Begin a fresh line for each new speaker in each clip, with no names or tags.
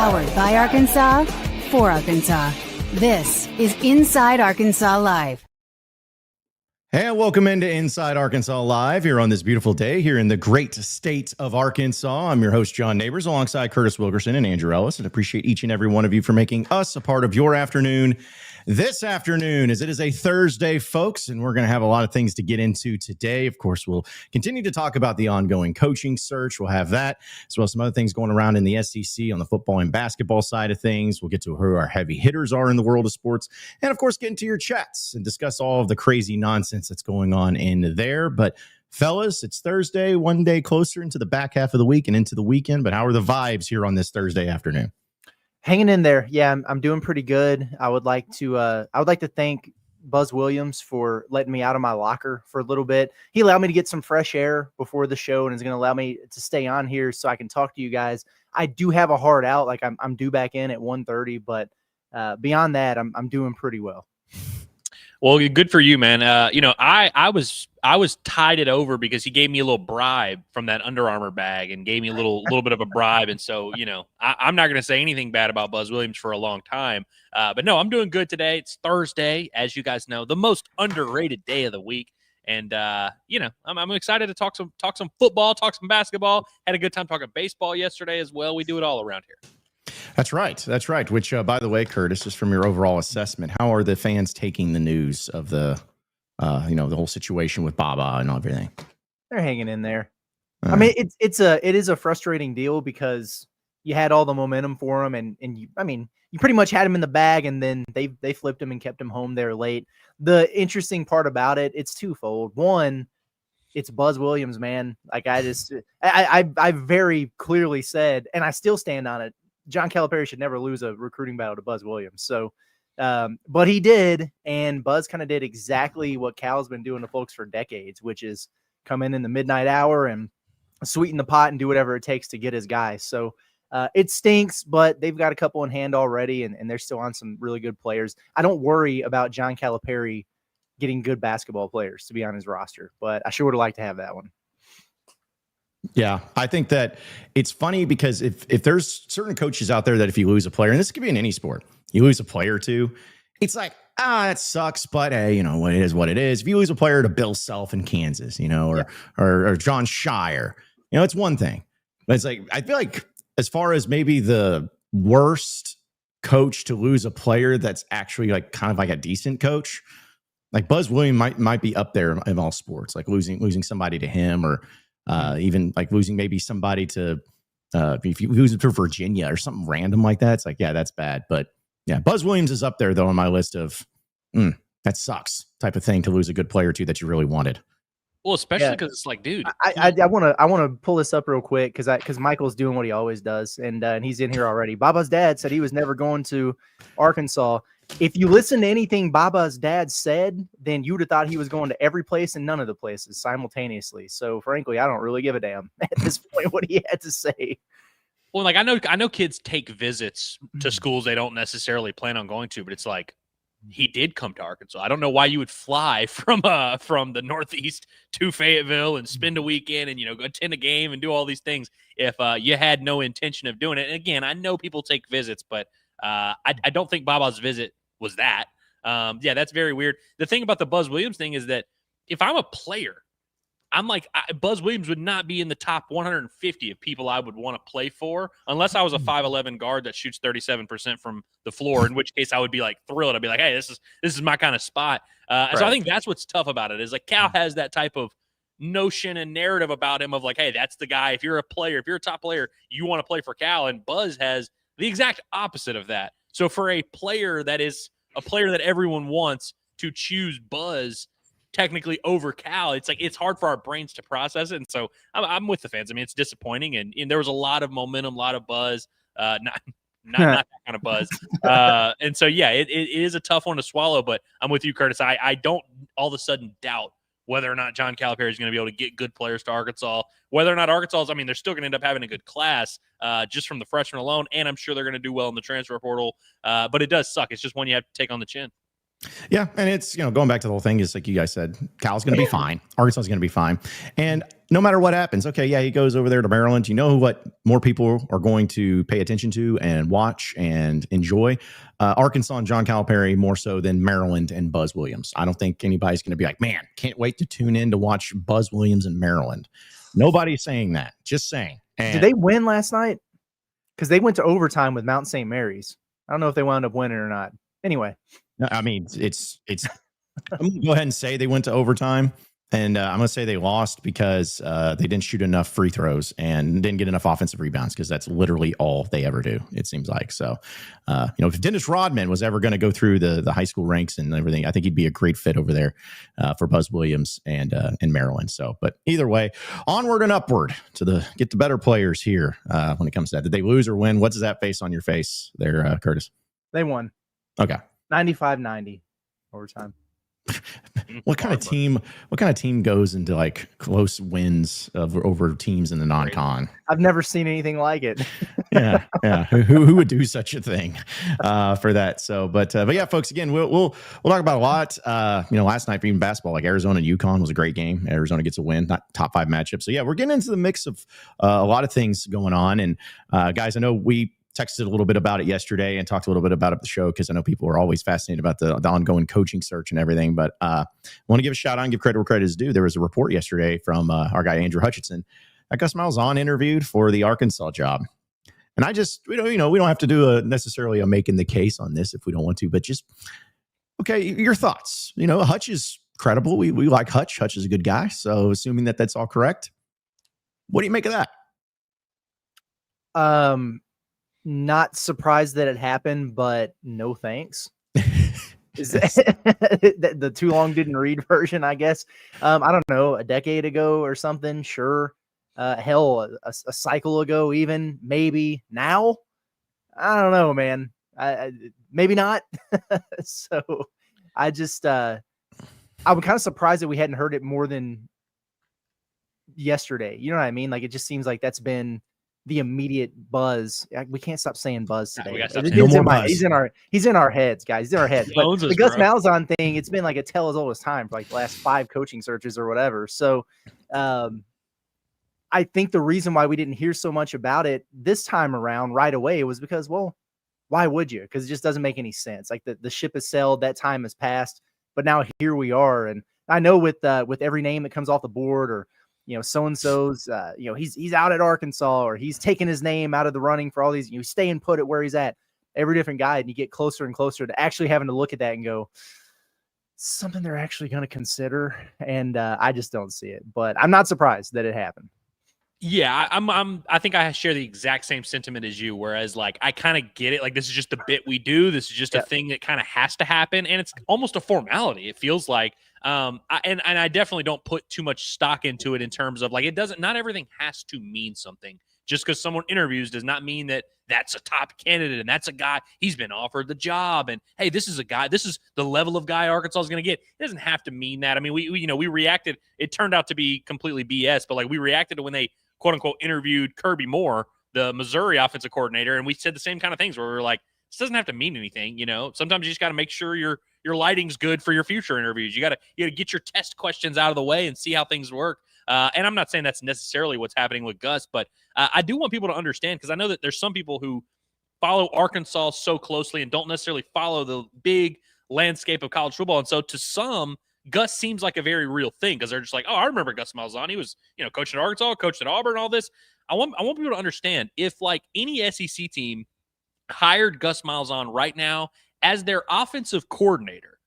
Powered by Arkansas, for Arkansas. This is Inside Arkansas Live.
Hey, welcome into Inside Arkansas Live here on this beautiful day here in the great state of Arkansas. I'm your host, John Neighbors, alongside Curtis Wilkerson and Andrew Ellis, and appreciate each and every one of you for making us a part of your afternoon this afternoon, as it is a Thursday, folks, and we're going to have a lot of things to get into today. Of course, we'll continue to talk about the ongoing coaching search. We'll have that, as well as some other things going around in the SEC on the football and basketball side of things. We'll get to who our heavy hitters are in the world of sports, and of course, get into your chats and discuss all of the crazy nonsense that's going on in there. But fellas, it's Thursday, one day closer into the back half of the week and into the weekend. But how are the vibes here on this Thursday afternoon?
Hanging in there. Yeah, I'm doing pretty good. I would like to thank Buzz Williams for letting me out of my locker for a little bit. He allowed me to get some fresh air before the show and is going to allow me to stay on here so I can talk to you guys. I do have a hard out. Like I'm due back in at 1:30, but beyond that, I'm doing pretty well.
Well, good for you, man. I was tied it over because he gave me a little bribe from that Under Armour bag and gave me a little bit of a bribe. And so, I'm not going to say anything bad about Buzz Williams for a long time. But no, I'm doing good today. It's Thursday, as you guys know, the most underrated day of the week. And I'm excited to talk some football, talk some basketball. Had a good time talking baseball yesterday as well. We do it all around here.
That's right. Which, by the way, Curtis, just from your overall assessment, how are the fans taking the news of the whole situation with Baba and everything?
They're hanging in there. I mean, it is a frustrating deal because you had all the momentum for him, and you pretty much had him in the bag, and then they flipped him and kept him home there late. The interesting part about it, it's twofold. One, it's Buzz Williams, man. Like I very clearly said, and I still stand on it, John Calipari should never lose a recruiting battle to Buzz Williams. So, but he did, and Buzz kind of did exactly what Cal's been doing to folks for decades, which is come in the midnight hour and sweeten the pot and do whatever it takes to get his guys. So it stinks, but they've got a couple in hand already, and they're still on some really good players. I don't worry about John Calipari getting good basketball players to be on his roster, but I sure would have liked to have that one.
Yeah, I think that it's funny because if there's certain coaches out there that if you lose a player, and this could be in any sport, you lose a player or two, it's like, that sucks, but hey, what it is what it is. If you lose a player to Bill Self in Kansas, or John Shire, it's one thing. But it's like, I feel like as far as maybe the worst coach to lose a player that's actually like kind of like a decent coach, like Buzz Williams might be up there in all sports, like losing somebody to him, or even like losing maybe somebody to if you lose it to Virginia or something random like that. It's like, yeah, that's bad. But yeah, Buzz Williams is up there though on my list of that sucks type of thing to lose a good player to that you really wanted.
Well, especially because it's like, dude,
I want to pull this up real quick because Michael's doing what he always does, and he's in here already. Baba's dad said he was never going to Arkansas. If you listen to anything Baba's dad said, then you would have thought he was going to every place and none of the places simultaneously. So frankly, I don't really give a damn at this point what he had to say.
Well, like I know kids take visits to schools they don't necessarily plan on going to, but it's like he did come to Arkansas. I don't know why you would fly from the Northeast to Fayetteville and spend a weekend and go attend a game and do all these things if you had no intention of doing it. And again, I know people take visits, but I don't think Baba's visit was that. Yeah, that's very weird. The thing about the Buzz Williams thing is that if I'm a player, I'm like, Buzz Williams would not be in the top 150 of people I would want to play for unless I was a 5'11" guard that shoots 37% from the floor, in which case I would be like thrilled. I'd be like, hey, this is my kind of spot. Right. So I think that's what's tough about it is like Cal has that type of notion and narrative about him of like, hey, that's the guy. If you're a player, if you're a top player, you want to play for Cal. And Buzz has the exact opposite of that. So for a player that is a player that everyone wants to choose Buzz technically over Cal, it's like it's hard for our brains to process it. And so I'm with the fans. I mean, it's disappointing. And there was a lot of momentum, a lot of buzz, not that kind of buzz. And so, yeah, it is a tough one to swallow. But I'm with you, Curtis. I don't all of a sudden doubt whether or not John Calipari is going to be able to get good players to Arkansas, whether or not Arkansas, I mean, they're still going to end up having a good class just from the freshmen alone, and I'm sure they're going to do well in the transfer portal. But it does suck. It's just one you have to take on the chin.
Yeah, and it's, going back to the whole thing is like you guys said, Cal's going to be fine. Arkansas is going to be fine. And no matter what happens, okay, yeah, he goes over there to Maryland. You know what more people are going to pay attention to and watch and enjoy? Arkansas and John Calipari more so than Maryland and Buzz Williams. I don't think anybody's going to be like, man, can't wait to tune in to watch Buzz Williams in Maryland. Nobody's saying that. Just saying. And
did they win last night? Because they went to overtime with Mount St. Mary's. I don't know if they wound up winning or not. Anyway.
I mean, it's. I'm going to go ahead and say they went to overtime, and I'm going to say they lost because they didn't shoot enough free throws and didn't get enough offensive rebounds, because that's literally all they ever do, it seems like. So, if Dennis Rodman was ever going to go through the high school ranks and everything, I think he'd be a great fit over there for Buzz Williams and in Maryland. So, but either way, onward and upward to get the better players here when it comes to that. Did they lose or win? What does that face on your face there, Curtis?
They won.
Okay.
95-90 overtime.
What kind of team goes into like close wins over teams in the non-con?
I've never seen anything like it.
yeah. Who would do such a thing for that? So, but yeah, folks. Again, we'll talk about a lot. Last night, even basketball, like Arizona and UConn was a great game. Arizona gets a win, not top 5 matchup. So yeah, we're getting into the mix of a lot of things going on. And guys, I know we texted a little bit about it yesterday and talked a little bit about it at the show, because I know people are always fascinated about the ongoing coaching search and everything. But I want to give a shout out and give credit where credit is due. There was a report yesterday from our guy Andrew Hutchinson that Gus Malzahn interviewed for the Arkansas job. And I just, we don't have to do necessarily a making the case on this if we don't want to, but just, okay, your thoughts. Hutch is credible. We like Hutch. Hutch is a good guy. So assuming that that's all correct, what do you make of that?
Not surprised that it happened, but no thanks. Is that the too long didn't read version, I guess? I don't know, a decade ago or something, sure. Hell, a cycle ago, even, maybe. Now, I don't know, man. Maybe not. So I just, I'm kind of surprised that we hadn't heard it more than yesterday. You know what I mean? Like, it just seems like that's been the immediate buzz. We can't stop saying buzz today. He's in our heads, guys. He's in our heads. But the Gus Malzahn thing, it's been like a tale as old as time for like the last 5 coaching searches or whatever. So I think the reason why we didn't hear so much about it this time around right away was because, well, why would you? Because it just doesn't make any sense. Like the ship has sailed, that time has passed, but now here we are. And I know with every name that comes off the board, or so-and-so's, he's out at Arkansas, or he's taking his name out of the running for all these, staying put at where he's at, every different guy. And you get closer and closer to actually having to look at that and go, something they're actually going to consider. And I just don't see it, but I'm not surprised that it happened.
Yeah, I think I share the exact same sentiment as you, whereas like I kind of get it. Like, this is just a bit we do. This is just a thing that kind of has to happen, and it's almost a formality. It feels like, and I definitely don't put too much stock into it in terms of like, not everything has to mean something. Just because someone interviews does not mean that that's a top candidate and that's a guy, he's been offered the job, and hey, this is the level of guy Arkansas is going to get. It doesn't have to mean that. I mean, we reacted. It turned out to be completely BS, but like we reacted to when they quote unquote interviewed Kirby Moore, the Missouri offensive coordinator, and we said the same kind of things where we were like, this doesn't have to mean anything. Sometimes you just got to make sure your lighting's good for your future interviews. You got to get your test questions out of the way and see how things work. And I'm not saying that's necessarily what's happening with Gus, but I do want people to understand, because I know that there's some people who follow Arkansas so closely and don't necessarily follow the big landscape of college football. And so to some, Gus seems like a very real thing, because they're just like, oh, I remember Gus Malzahn. He was, coaching at Arkansas, coached at Auburn, all this. I want people to understand, if like any SEC team hired Gus Malzahn right now as their offensive coordinator,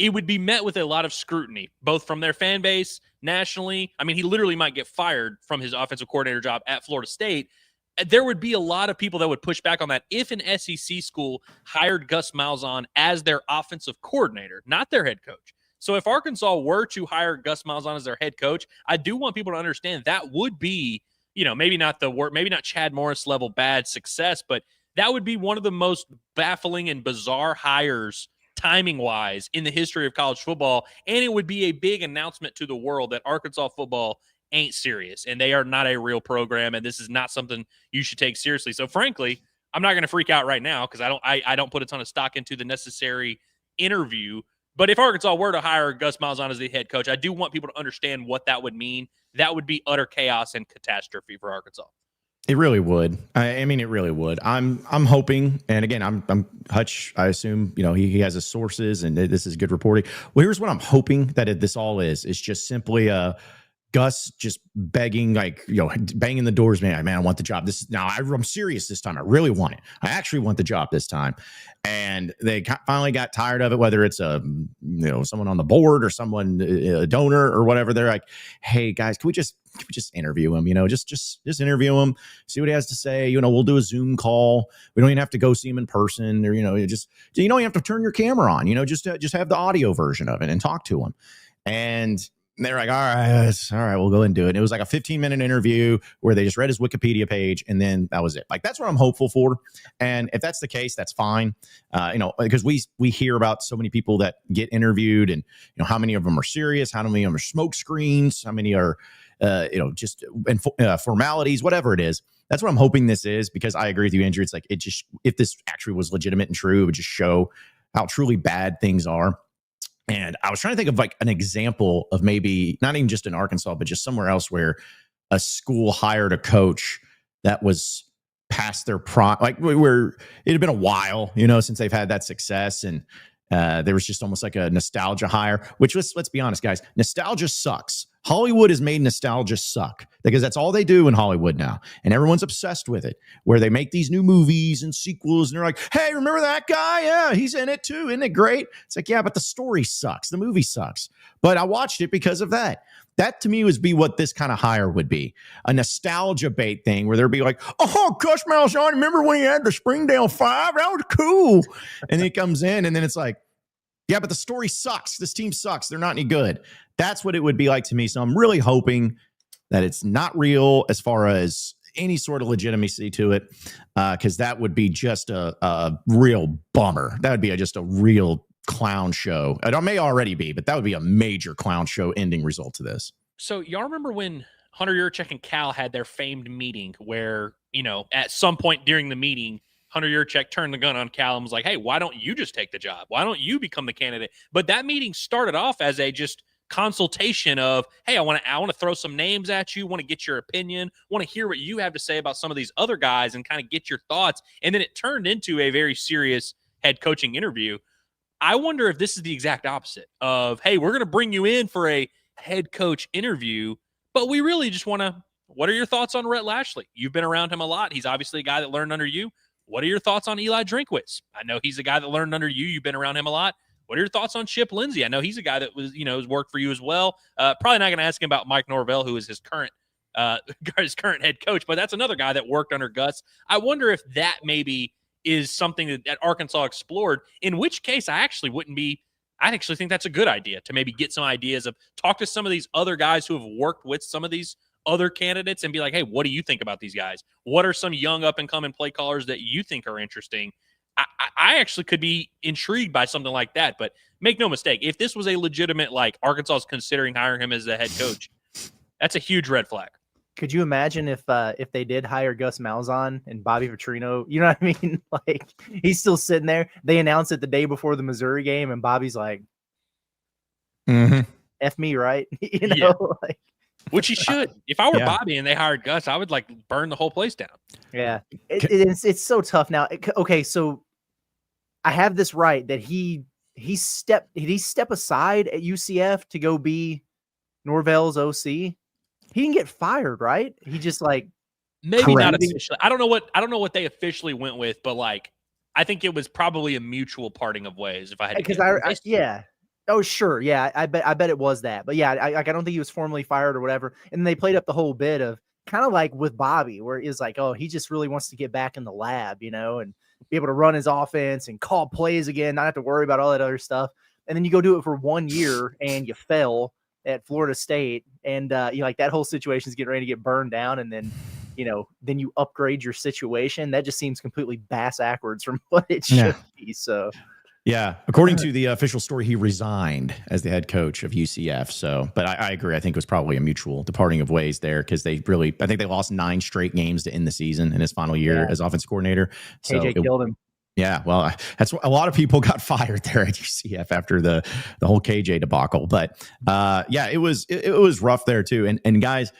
it would be met with a lot of scrutiny, both from their fan base, nationally. I mean, he literally might get fired from his offensive coordinator job at Florida State. There would be a lot of people that would push back on that if an SEC school hired Gus Malzahn as their offensive coordinator, not their head coach. So if Arkansas were to hire Gus Malzahn as their head coach, I do want people to understand that would be, maybe not Chad Morris level bad success, but that would be one of the most baffling and bizarre hires timing-wise in the history of college football, and it would be a big announcement to the world that Arkansas football ain't serious, and they are not a real program, and this is not something you should take seriously. So frankly, I'm not going to freak out right now, because I don't put a ton of stock into the necessary interview. But if Arkansas were to hire Gus Malzahn as the head coach, I do want people to understand what that would mean. That would be utter chaos and catastrophe for Arkansas.
It really would. I mean, it really would. I'm hoping, and again, I'm Hutch. I assume he has his sources, and this is good reporting. Well, here's what I'm hoping that this all is just simply Gus just begging, banging the doors, man, I want the job. I'm serious this time. I really want it. I actually want the job this time. And they finally got tired of it, whether it's someone on the board or someone, a donor or whatever. They're like, hey guys, can we just interview him? Just interview him, see what he has to say. We'll do a Zoom call. We don't even have to go see him in person, or you don't have to turn your camera on. Just have the audio version of it and talk to him. And they're like, all right, we'll go and do it. And it was like a 15-minute interview where they just read his Wikipedia page, and then that was it. Like, that's what I'm hopeful for. And if that's the case, that's fine. Because we hear about so many people that get interviewed, and how many of them are serious, how many of them are smoke screens, how many are just formalities, whatever it is. That's what I'm hoping this is, because I agree with you, Andrew. It's like, if this actually was legitimate and true, it would just show how truly bad things are. And I was trying to think of like an example of maybe not even just in Arkansas, but just somewhere else where a school hired a coach that was past their prime, like where it had been a while, since they've had that success. And there was just almost like a nostalgia hire, which was, let's be honest, guys, nostalgia sucks. Hollywood has made nostalgia suck, because that's all they do in Hollywood now. And everyone's obsessed with it, where they make these new movies and sequels, and they're like, hey, remember that guy? Yeah, he's in it too. Isn't it great? It's like, yeah, but the story sucks. The movie sucks. But I watched it because of that. That to me would be what this kind of hire would be. A nostalgia bait thing where they'd be like, oh, Gus Malzahn, remember when he had the Springdale 5? That was cool. And then he comes in, and then it's like, yeah, but the story sucks. This team sucks. They're not any good. That's what it would be like to me. So I'm really hoping that it's not real as far as any sort of legitimacy to it, because that would be just a real bummer. That would be just a real clown show. It may already be, but that would be a major clown show ending result to this.
So y'all remember when Hunter Yurachek and Cal had their famed meeting where, at some point during the meeting, Hunter Yurachek turned the gun on Cal and was like, hey, why don't you just take the job? Why don't you become the candidate? But that meeting started off as a just consultation of, hey, I want to throw some names at you, want to get your opinion, want to hear what you have to say about some of these other guys and kind of get your thoughts. And then it turned into a very serious head coaching interview. I wonder if this is the exact opposite of, hey, we're going to bring you in for a head coach interview, but we really just want to, what are your thoughts on Rhett Lashley? You've been around him a lot. He's obviously a guy that learned under you. What are your thoughts on Eli Drinkwitz? I know he's a guy that learned under you. You've been around him a lot. What are your thoughts on Chip Lindsey? I know he's a guy that was, has worked for you as well. Probably not going to ask him about Mike Norvell, who is his current head coach, but that's another guy that worked under Gus. I wonder if that maybe is something that Arkansas explored, in which case I actually think that's a good idea to maybe get some ideas of, talk to some of these other guys who have worked with some of these other candidates and be like, hey, what do you think about these guys? What are some young up and coming play callers that you think are interesting? I actually could be intrigued by something like that, but make no mistake, if this was a legitimate, like, Arkansas is considering hiring him as the head coach, that's a huge red flag.
Could you imagine if they did hire Gus Malzahn and Bobby Petrino? You know what I mean? Like, he's still sitting there. They announced it the day before the Missouri game, and Bobby's like, F me, right?
Yeah. Which he should. If I were Bobby and they hired Gus, I would burn the whole place down. Yeah.
It's so tough now. Okay, so I have this right that did he step aside at UCF to go be Norvell's OC? He didn't get fired, right? He just
maybe not officially. I don't know what they officially went with, but I think it was probably a mutual parting of ways. If I had to,
oh sure, yeah. I bet it was that, but yeah, I don't think he was formally fired or whatever. And they played up the whole bit of kind of like with Bobby, where it's like, oh, he just really wants to get back in the lab, and be able to run his offense and call plays again, not have to worry about all that other stuff. And then you go do it for 1 year and you fell at Florida State, and that whole situation is getting ready to get burned down, and then then you upgrade your situation. That just seems completely bass backwards from what it should be. So
yeah, according to the official story, he resigned as the head coach of UCF. So, but I agree. I think it was probably a mutual departing of ways there, because I think they lost 9 straight games to end the season in his final year as offensive coordinator. So
KJ killed him.
Yeah, well, that's a lot of people got fired there at UCF after the whole KJ debacle. But yeah, it was rough there too. And guys,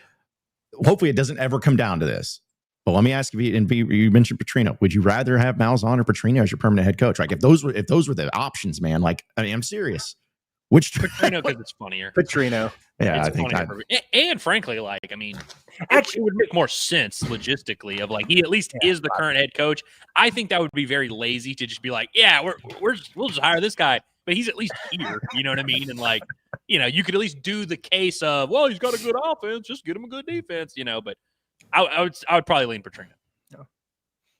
hopefully it doesn't ever come down to this. But let me ask you, you mentioned Petrino. Would you rather have Malzahn or Petrino as your permanent head coach? Like if those were the options, man. Like I mean, I'm serious. Which
Petrino because it's funnier.
Petrino.
Yeah,
it's
I think.
And frankly, like I mean, actually, it would make more sense logistically. Of like he at least is the current head coach. I think that would be very lazy to just be like, yeah, we'll just hire this guy, but he's at least here. You know what I mean? And like, you know, you could at least do the case of, well, he's got a good offense, just get him a good defense. You know, but I would probably lean Petrino.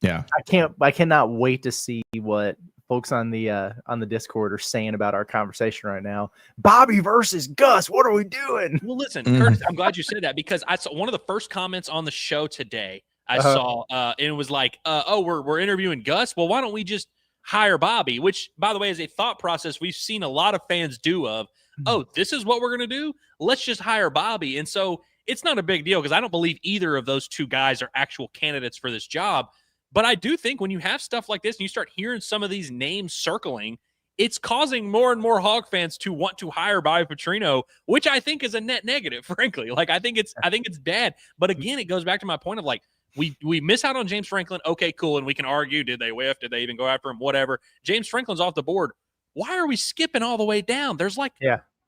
Yeah,
I cannot wait to see what folks on the Discord are saying about our conversation right now. Bobby versus Gus. What are we doing?
Well, listen, Curtis, I'm glad you said that because I saw one of the first comments on the show today. I saw, and it was like, "Oh, we're interviewing Gus. Well, why don't we just hire Bobby?" Which, by the way, is a thought process we've seen a lot of fans do. Of, "Oh, this is what we're gonna do. Let's just hire Bobby." And so it's not a big deal because I don't believe either of those two guys are actual candidates for this job. But I do think when you have stuff like this and you start hearing some of these names circling, it's causing more and more Hog fans to want to hire Bobby Petrino, which I think is a net negative, frankly. Like I think it's bad. But again, it goes back to my point of like we miss out on James Franklin. Okay, cool. And we can argue, did they whiff? Did they even go after him? Whatever. James Franklin's off the board. Why are we skipping all the way down? There's like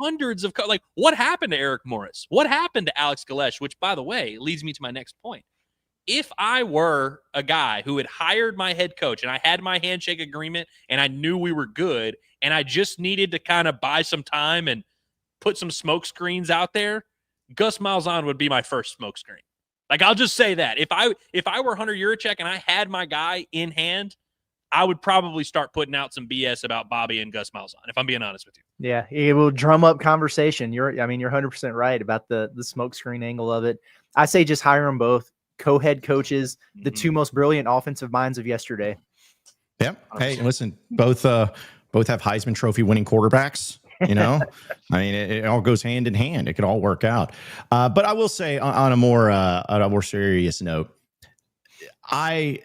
hundreds of like what happened to Eric Morris? What happened to Alex Galesh? Which, by the way, leads me to my next point. If I were a guy who had hired my head coach and I had my handshake agreement and I knew we were good and I just needed to kind of buy some time and put some smoke screens out there, Gus Malzahn would be my first smoke screen. Like, I'll just say that. If I were Hunter Yurachek and I had my guy in hand, I would probably start putting out some BS about Bobby and Gus Malzahn, if I'm being honest with you.
Yeah, it will drum up conversation. You're 100% right about the smoke screen angle of it. I say just hire them both. Co-head coaches, the two most brilliant offensive minds of yesterday.
Yeah. Hey, listen, both have Heisman Trophy winning quarterbacks. You know, I mean, it all goes hand in hand. It could all work out. But I will say on a more serious note, you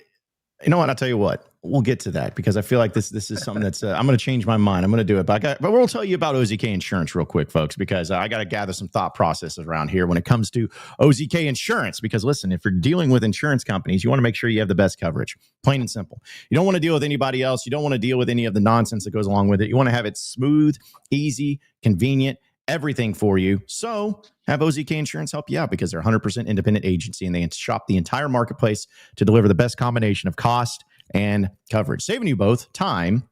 know what? I'll tell you what. We'll get to that because I feel like this is something that's I'm going to change my mind. I'm going to do it. But we'll tell you about OZK Insurance real quick, folks, because I got to gather some thought processes around here when it comes to OZK Insurance. Because listen, if you're dealing with insurance companies, you want to make sure you have the best coverage. Plain and simple. You don't want to deal with anybody else. You don't want to deal with any of the nonsense that goes along with it. You want to have it smooth, easy, convenient, everything for you. So have OZK Insurance help you out because they're 100% independent agency and they shop the entire marketplace to deliver the best combination of cost and coverage, saving you both time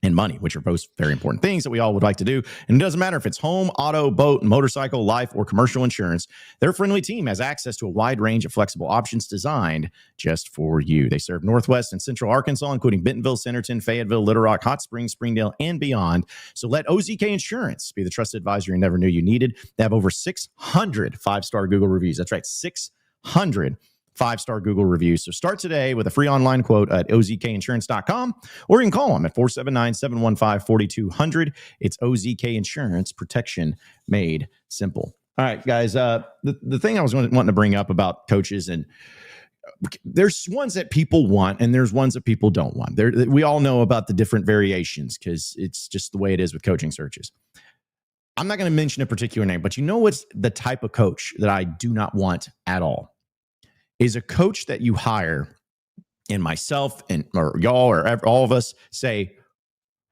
and money, which are both very important things that we all would like to do. And it doesn't matter if it's home, auto, boat, motorcycle, life, or commercial insurance. Their friendly team has access to a wide range of flexible options designed just for you. They serve Northwest and Central Arkansas, including Bentonville, Centerton, Fayetteville, Little Rock, Hot Springs, Springdale, and beyond. So let OZK Insurance be the trusted advisor you never knew you needed. They have over 600 five-star Google reviews. That's right, 600 5-star Google reviews. So start today with a free online quote at ozkinsurance.com, or you can call them at 479-715-4200. It's OZK Insurance, protection made simple. All right, guys, the thing I was wanting to bring up about coaches, and there's ones that people want and there's ones that people don't want. We all know about the different variations because it's just the way it is with coaching searches. I'm not going to mention a particular name, but you know what's the type of coach that I do not want at all? Is a coach that you hire, and myself and or y'all or all of us say,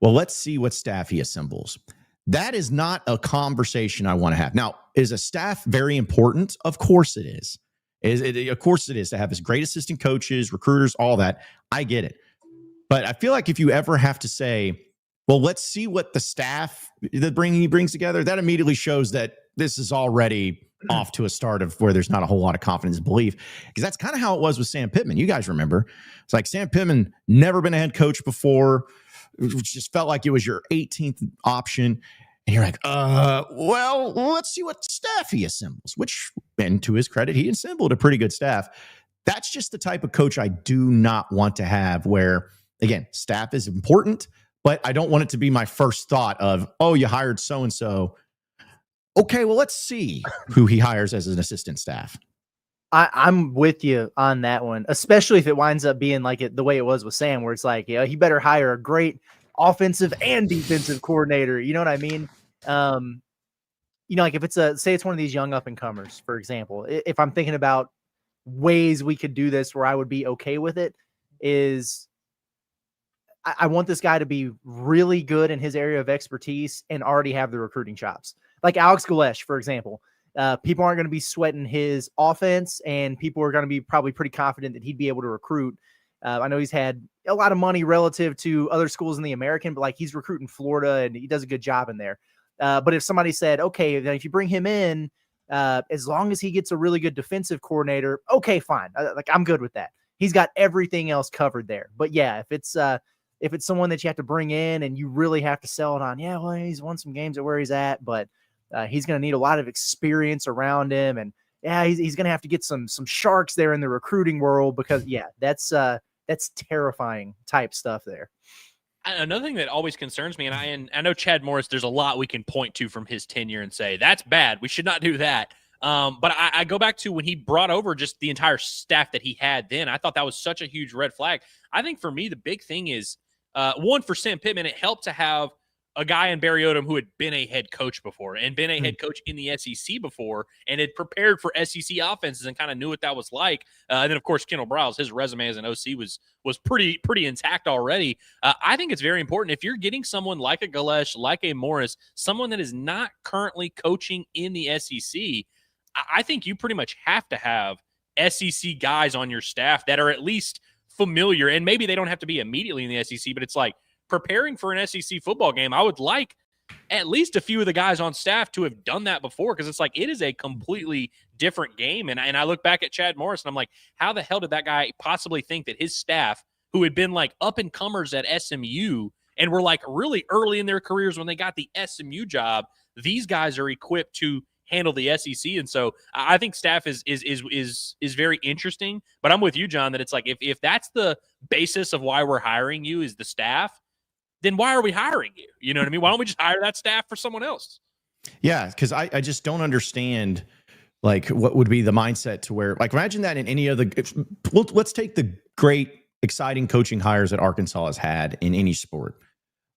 well, let's see what staff he assembles. That is not a conversation I want to have. Now, is a staff very important? Of course it is. Of course it is to have his great assistant coaches, recruiters, all that. I get it. But I feel like if you ever have to say, well, let's see what the staff that he brings together, that immediately shows that this is already off to a start of where there's not a whole lot of confidence and belief, because that's kind of how it was with Sam Pittman. You guys remember, it's like Sam Pittman never been a head coach before. It just felt like it was your 18th option. And you're like, well, let's see what staff he assembles, which, and to his credit, he assembled a pretty good staff. That's just the type of coach I do not want to have where, again, staff is important, but I don't want it to be my first thought of, oh, you hired so-and-so. Okay, well, let's see who he hires as an assistant staff.
I'm with you on that one, especially if it winds up being like the way it was with Sam, where it's like, he better hire a great offensive and defensive coordinator. You know what I mean? Like if it's say it's one of these young up and comers, for example, if I'm thinking about ways we could do this where I would be okay with it, is I want this guy to be really good in his area of expertise and already have the recruiting chops. Like Alex Galesh, for example. People aren't going to be sweating his offense, and people are going to be probably pretty confident that he'd be able to recruit. I know he's had a lot of money relative to other schools in the American, but like he's recruiting Florida and he does a good job in there. But if somebody said, okay, then if you bring him in, as long as he gets a really good defensive coordinator, okay, fine. I'm good with that. He's got everything else covered there. But yeah, if it's someone that you have to bring in and you really have to sell it on, yeah, well, he's won some games at where he's at, but he's going to need a lot of experience around him, and yeah, he's going to have to get some sharks there in the recruiting world, because that's terrifying type stuff there.
Another thing that always concerns me, and I know Chad Morris, there's a lot we can point to from his tenure and say that's bad, we should not do that. But I go back to when he brought over just the entire staff that he had then. I thought that was such a huge red flag. I think for me, the big thing is one, for Sam Pittman, it helped to have a guy in Barry Odom who had been a head coach before and been a head coach in the SEC before and had prepared for SEC offenses and kind of knew what that was like. And then, of course, Kendall Briles, his resume as an OC was pretty intact already. I think it's very important if you're getting someone like a Galesh, like a Morris, someone that is not currently coaching in the SEC, I think you pretty much have to have SEC guys on your staff that are at least familiar. And maybe they don't have to be immediately in the SEC, but it's like, preparing for an SEC football game, I would like at least a few of the guys on staff to have done that before, because it's like it is a completely different game. And I look back at Chad Morris and I'm like, how the hell did that guy possibly think that his staff, who had been like up and comers at SMU and were like really early in their careers when they got the SMU job, these guys are equipped to handle the SEC. And so I think staff is very interesting. But I'm with you, John, that it's like if that's the basis of why we're hiring you is the staff, then why are we hiring you? You know what I mean? Why don't we just hire that staff for someone else?
Yeah, because I just don't understand like what would be the mindset to where, like, imagine that in any other. Let's take the great, exciting coaching hires that Arkansas has had in any sport.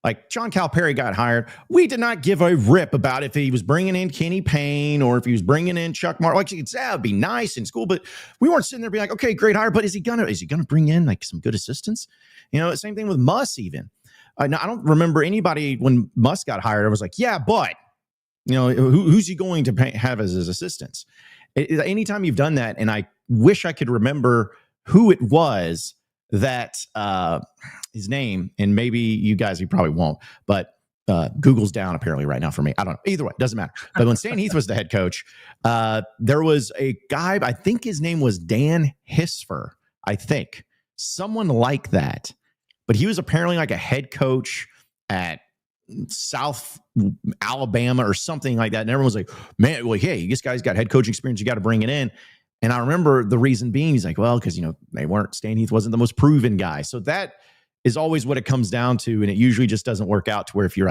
Like John Calipari got hired. We did not give a rip about if he was bringing in Kenny Payne or if he was bringing in Chuck Martin. Like, that would be nice in school, but we weren't sitting there being like, okay, great hire, but is he gonna bring in like some good assistants? Same thing with Muss even. Now, I don't remember anybody when Muss got hired. I was like, yeah, but who's he going to have as his assistants? Anytime you've done that, and I wish I could remember who it was that his name, and maybe you probably won't, but Google's down apparently right now for me. I don't know. Either way, doesn't matter. But when Stan Heath was the head coach, there was a guy, I think his name was Dan Hisfer, I think. Someone like that. But he was apparently like a head coach at South Alabama or something like that. And everyone was like, man, well, hey, this guy's got head coaching experience. You got to bring it in. And I remember the reason being, he's like, well, because, Stan Heath wasn't the most proven guy. So that is always what it comes down to. And it usually just doesn't work out to where if you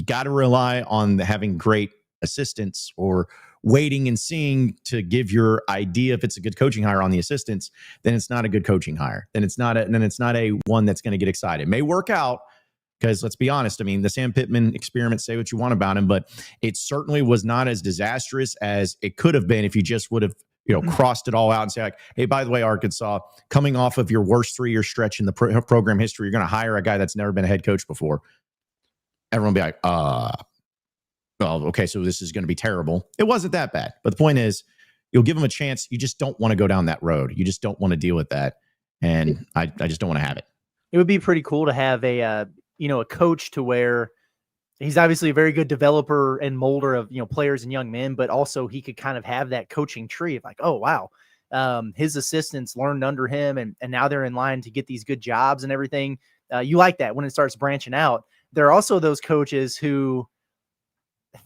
got to rely on having great assistants or waiting and seeing to give your idea if it's a good coaching hire on the assistants, then it's not a good coaching hire. Then it's not a one that's going to get excited. It may work out because let's be honest. I mean, the Sam Pittman experiment, say what you want about him, but it certainly was not as disastrous as it could have been if you just would have, crossed it all out and say like, hey, by the way, Arkansas, coming off of your worst 3-year stretch in the program history, you're going to hire a guy that's never been a head coach before. Everyone will be like, well, okay, so this is going to be terrible. It wasn't that bad. But the point is, you'll give them a chance. You just don't want to go down that road. You just don't want to deal with that. And I just don't want to have it.
It would be pretty cool to have a coach to where he's obviously a very good developer and molder of, players and young men, but also he could kind of have that coaching tree of like, oh, wow, his assistants learned under him and now they're in line to get these good jobs and everything. You like that when it starts branching out. There are also those coaches who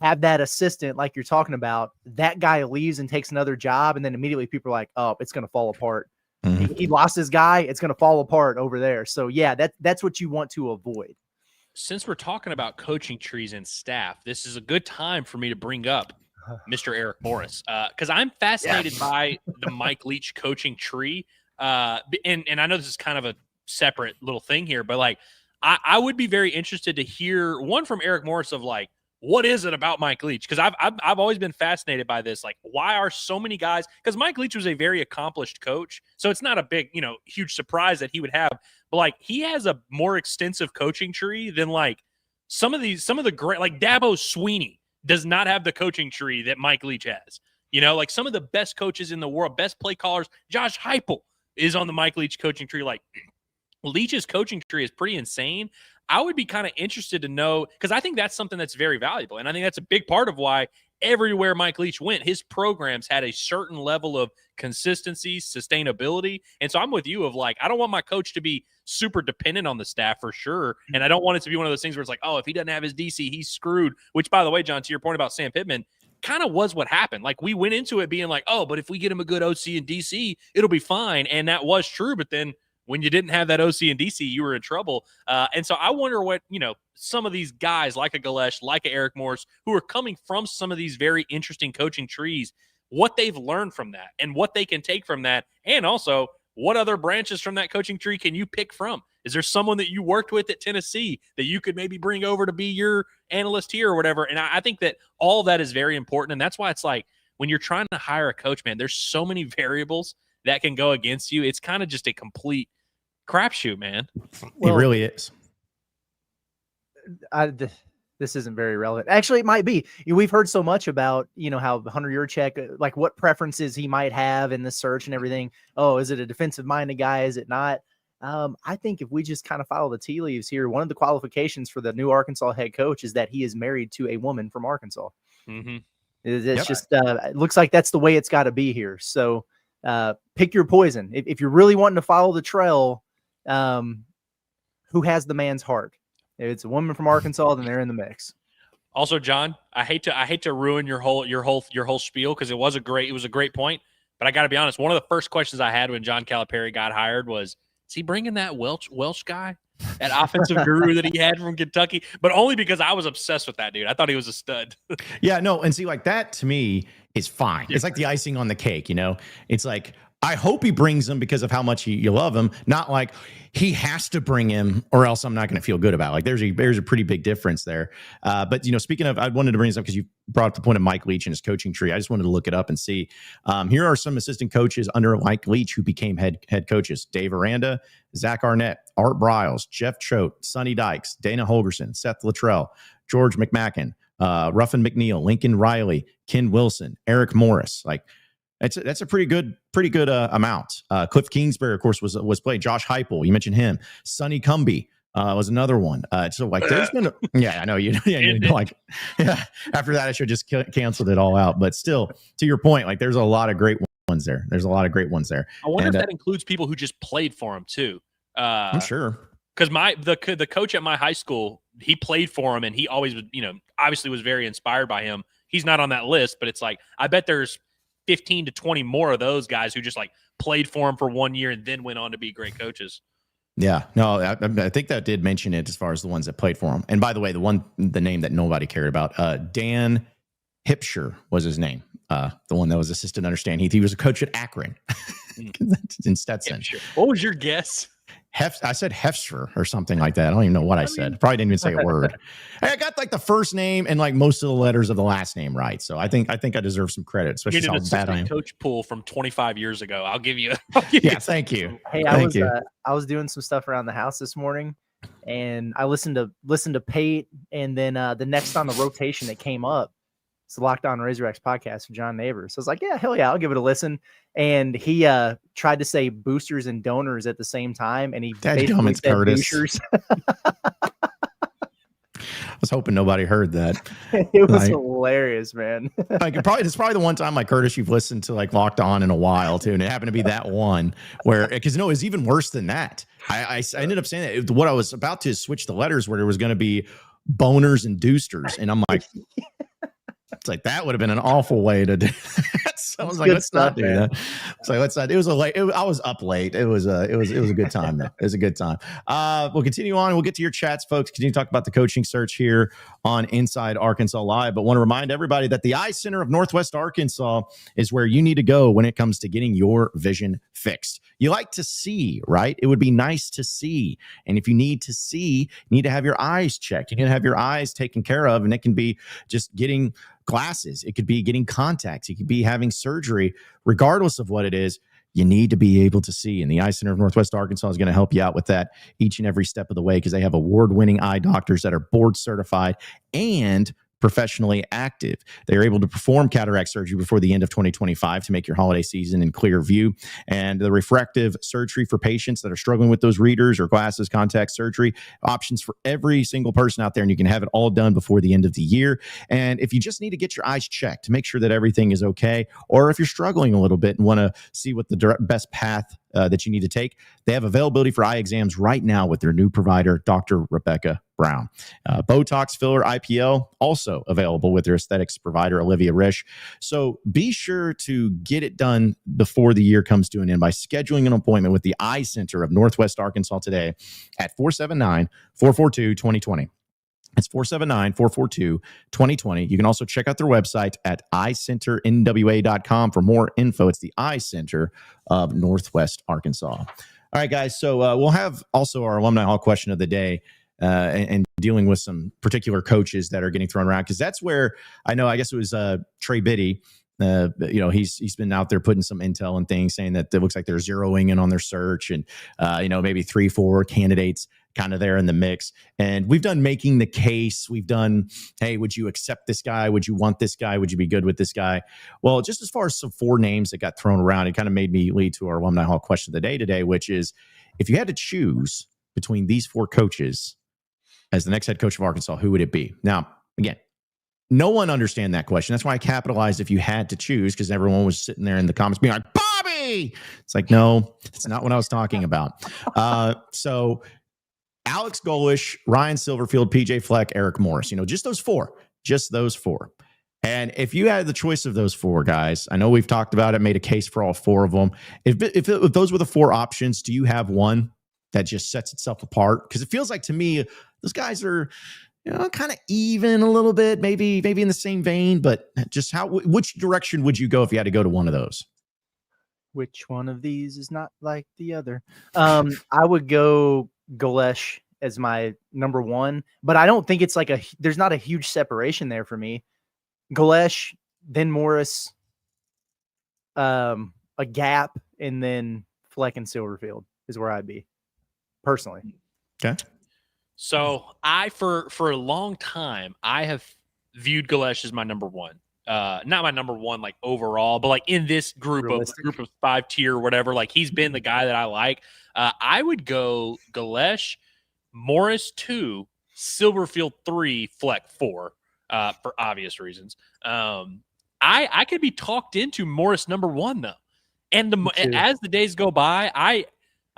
have that assistant like you're talking about. That guy leaves and takes another job, and then immediately people are like, oh, it's going to fall apart. Mm-hmm. He lost his guy. It's going to fall apart over there. So, yeah, that's what you want to avoid.
Since we're talking about coaching trees and staff, this is a good time for me to bring up Mr. Eric Morris, because I'm fascinated by the Mike Leach coaching tree. And I know this is kind of a separate little thing here, but like I would be very interested to hear one from Eric Morris of like, what is it about Mike Leach? Because I've always been fascinated by this. Like, why are so many guys? Because Mike Leach was a very accomplished coach, so it's not a big, huge surprise that he would have. But like, he has a more extensive coaching tree than like some of the great, like Dabo Swinney does not have the coaching tree that Mike Leach has. Like some of the best coaches in the world, best play callers. Josh Heupel is on the Mike Leach coaching tree. Like, Leach's coaching tree is pretty insane. I would be kind of interested to know, because I think that's something that's very valuable. And I think that's a big part of why everywhere Mike Leach went, his programs had a certain level of consistency, sustainability. And so I'm with you of like, I don't want my coach to be super dependent on the staff for sure. And I don't want it to be one of those things where it's like, oh, if he doesn't have his DC, he's screwed. Which, by the way, John, to your point about Sam Pittman, kind of was what happened. Like, we went into it being like, oh, but if we get him a good OC and DC, it'll be fine. And that was true. But then when you didn't have that OC and DC, you were in trouble. And so I wonder what, some of these guys like a Galesh, like a Eric Morris, who are coming from some of these very interesting coaching trees, what they've learned from that and what they can take from that. And also, what other branches from that coaching tree can you pick from? Is there someone that you worked with at Tennessee that you could maybe bring over to be your analyst here or whatever? And I think that all that is very important. And that's why it's like, when you're trying to hire a coach, man, there's so many variables that can go against you. It's kind of just a complete crapshoot, man.
Well, it really is.
This isn't very relevant. Actually, it might be. We've heard so much about, how Hunter Yurchek, like what preferences he might have in the search and everything. Oh, is it a defensive-minded guy? Is it not? I think if we just kind of follow the tea leaves here, one of the qualifications for the new Arkansas head coach is that he is married to a woman from Arkansas.
Mm-hmm.
It's just, it looks like that's the way it's got to be here. So pick your poison. If you're really wanting to follow the trail, who has the man's heart? If it's a woman from Arkansas, then they're in the mix.
Also, John, I hate to ruin your whole spiel, because it was a great point. But I got to be honest, one of the first questions I had when John Calipari got hired was, is he bringing that Welsh guy, that offensive guru that he had from Kentucky? But only because I was obsessed with that dude. I thought he was a stud.
Yeah, no, and see, like, that to me is fine. It's like the icing on the cake, It's like, I hope he brings him because of how much you love him, not like he has to bring him or else I'm not going to feel good about it. Like, there's a pretty big difference there. But, speaking of, I wanted to bring this up because you brought up the point of Mike Leach and his coaching tree. I just wanted to look it up and see. Here are some assistant coaches under Mike Leach who became head coaches: Dave Aranda, Zach Arnett, Art Briles, Jeff Choate, Sonny Dykes, Dana Holgerson, Seth Luttrell, George McMacken, Ruffin McNeil, Lincoln Riley, Ken Wilson, Eric Morris. Like, that's a pretty good amount. Cliff Kingsbury, of course, was played. Josh Heupel, you mentioned him. Sonny Cumbie was another one. So like, there's been, I know after that, I should just canceled it all out. But still, to your point, like, there's a lot of great ones there. I wonder
if that includes people who just played for him too.
I'm sure.
Because the coach at my high school, he played for him, and he always, obviously was very inspired by him. He's not on that list, but it's like, I bet there's 15 to 20 more of those guys who just like played for him for 1 year and then went on to be great coaches.
Yeah, no, I think that did mention it as far as the ones that played for him. And by the way, the name that nobody cared about, Dan Hipsher was his name. The one that was assistant understand. He was a coach at Akron in Stetson.
Hipsher. What was your guess?
I said Hefsher or something like that. I don't even know what I said. Probably didn't even say a word. I got like the first name and like most of the letters of the last name right. So I think I deserve some credit, especially how bad I am.
Coach pool from 25 years ago. I'll give you.
Thank you.
Hey, I was doing some stuff around the house this morning, and I listened to Pate, and then the next on the rotation that came up, it's the Locked On Razorbacks podcast with John Neighbors. So I was like, yeah, hell yeah, I'll give it a listen. And he tried to say boosters and donors at the same time, and he basically said boosters.
I was hoping nobody heard that.
It was hilarious, man.
It's probably the one time, like, Curtis, you've listened to like Locked On in a while too, and it happened to be that one where, because no, it's even worse than that. I ended up saying that what I was about to switch the letters where there was going to be boners and doosters, and I'm like. It's like, that would have been an awful way to do that. I was like, let's not do that. It's like, let's not. It was a late. I was up late. It was a good time though. It was a good time. We'll continue on. We'll get to your chats, folks. Continue to talk about the coaching search here on Inside Arkansas Live. But want to remind everybody that the Eye Center of Northwest Arkansas is where you need to go when it comes to getting your vision fixed. You like to see, right? It would be nice to see. And if you need to see, you need to have your eyes checked. You need to have your eyes taken care of. And it can be just getting glasses. It could be getting contacts. It could be having surgery. Regardless of what it is, you need to be able to see. And the Eye Center of Northwest Arkansas is going to help you out with that each and every step of the way because they have award-winning eye doctors that are board certified and professionally active. They are able to perform cataract surgery before the end of 2025 to make your holiday season in clear view. And the refractive surgery for patients that are struggling with those readers or glasses, contact surgery, options for every single person out there. And you can have it all done before the end of the year. And if you just need to get your eyes checked to make sure that everything is okay, or if you're struggling a little bit and want to see what the best path that you need to take, they have availability for eye exams right now with their new provider, Dr. Rebecca Brown. Botox, filler, IPL, also available with their aesthetics provider, Olivia Risch. So be sure to get it done before the year comes to an end by scheduling an appointment with the Eye Center of Northwest Arkansas today at 479-442-2020. It's 479-442-2020. You can also check out their website at eyecenternwa.com for more info. It's the Eye Center of Northwest Arkansas. All right, guys. So we'll have also our Alumni Hall question of the day and dealing with some particular coaches that are getting thrown around because that's where I guess it was Trey Biddy. He's been out there putting some intel and things saying that it looks like they're zeroing in on their search and, maybe 3-4 candidates kind of there in the mix. And we've done making the case. We've done, hey, would you accept this guy? Would you want this guy? Would you be good with this guy? Well, just as far as some 4 names that got thrown around, it kind of made me lead to our Alumni Hall question of the day today, which is if you had to choose between these 4 coaches as the next head coach of Arkansas, who would it be? Now, again, no one understand that question. That's why I capitalized if you had to choose, because everyone was sitting there in the comments being like, Bobby! It's like, no, that's not what I was talking about. So Alex Golish, Ryan Silverfield, PJ Fleck, Eric Morris, just those 4. And if you had the choice of those 4 guys, I know we've talked about it, made a case for all 4 of them. If those were the 4 options, do you have one that just sets itself apart? Because it feels like to me, those guys are kind of even a little bit, maybe in the same vein, but just which direction would you go if you had to go to one of those?
Which one of these is not like the other? I would go Golesh as my number 1, but I don't think it's there's not a huge separation there for me. Golesh, then Morris, a gap, and then Fleck and Silverfield is where I'd be personally.
Okay.
So for a long time, I have viewed Golesh as my number 1. Not my number 1 like overall, but like in this group of 5 tier or whatever, like he's been the guy that I like. I would go Golesh, Morris 2, Silverfield 3, Fleck 4, for obvious reasons. I could be talked into Morris number 1 though, and as the days go by,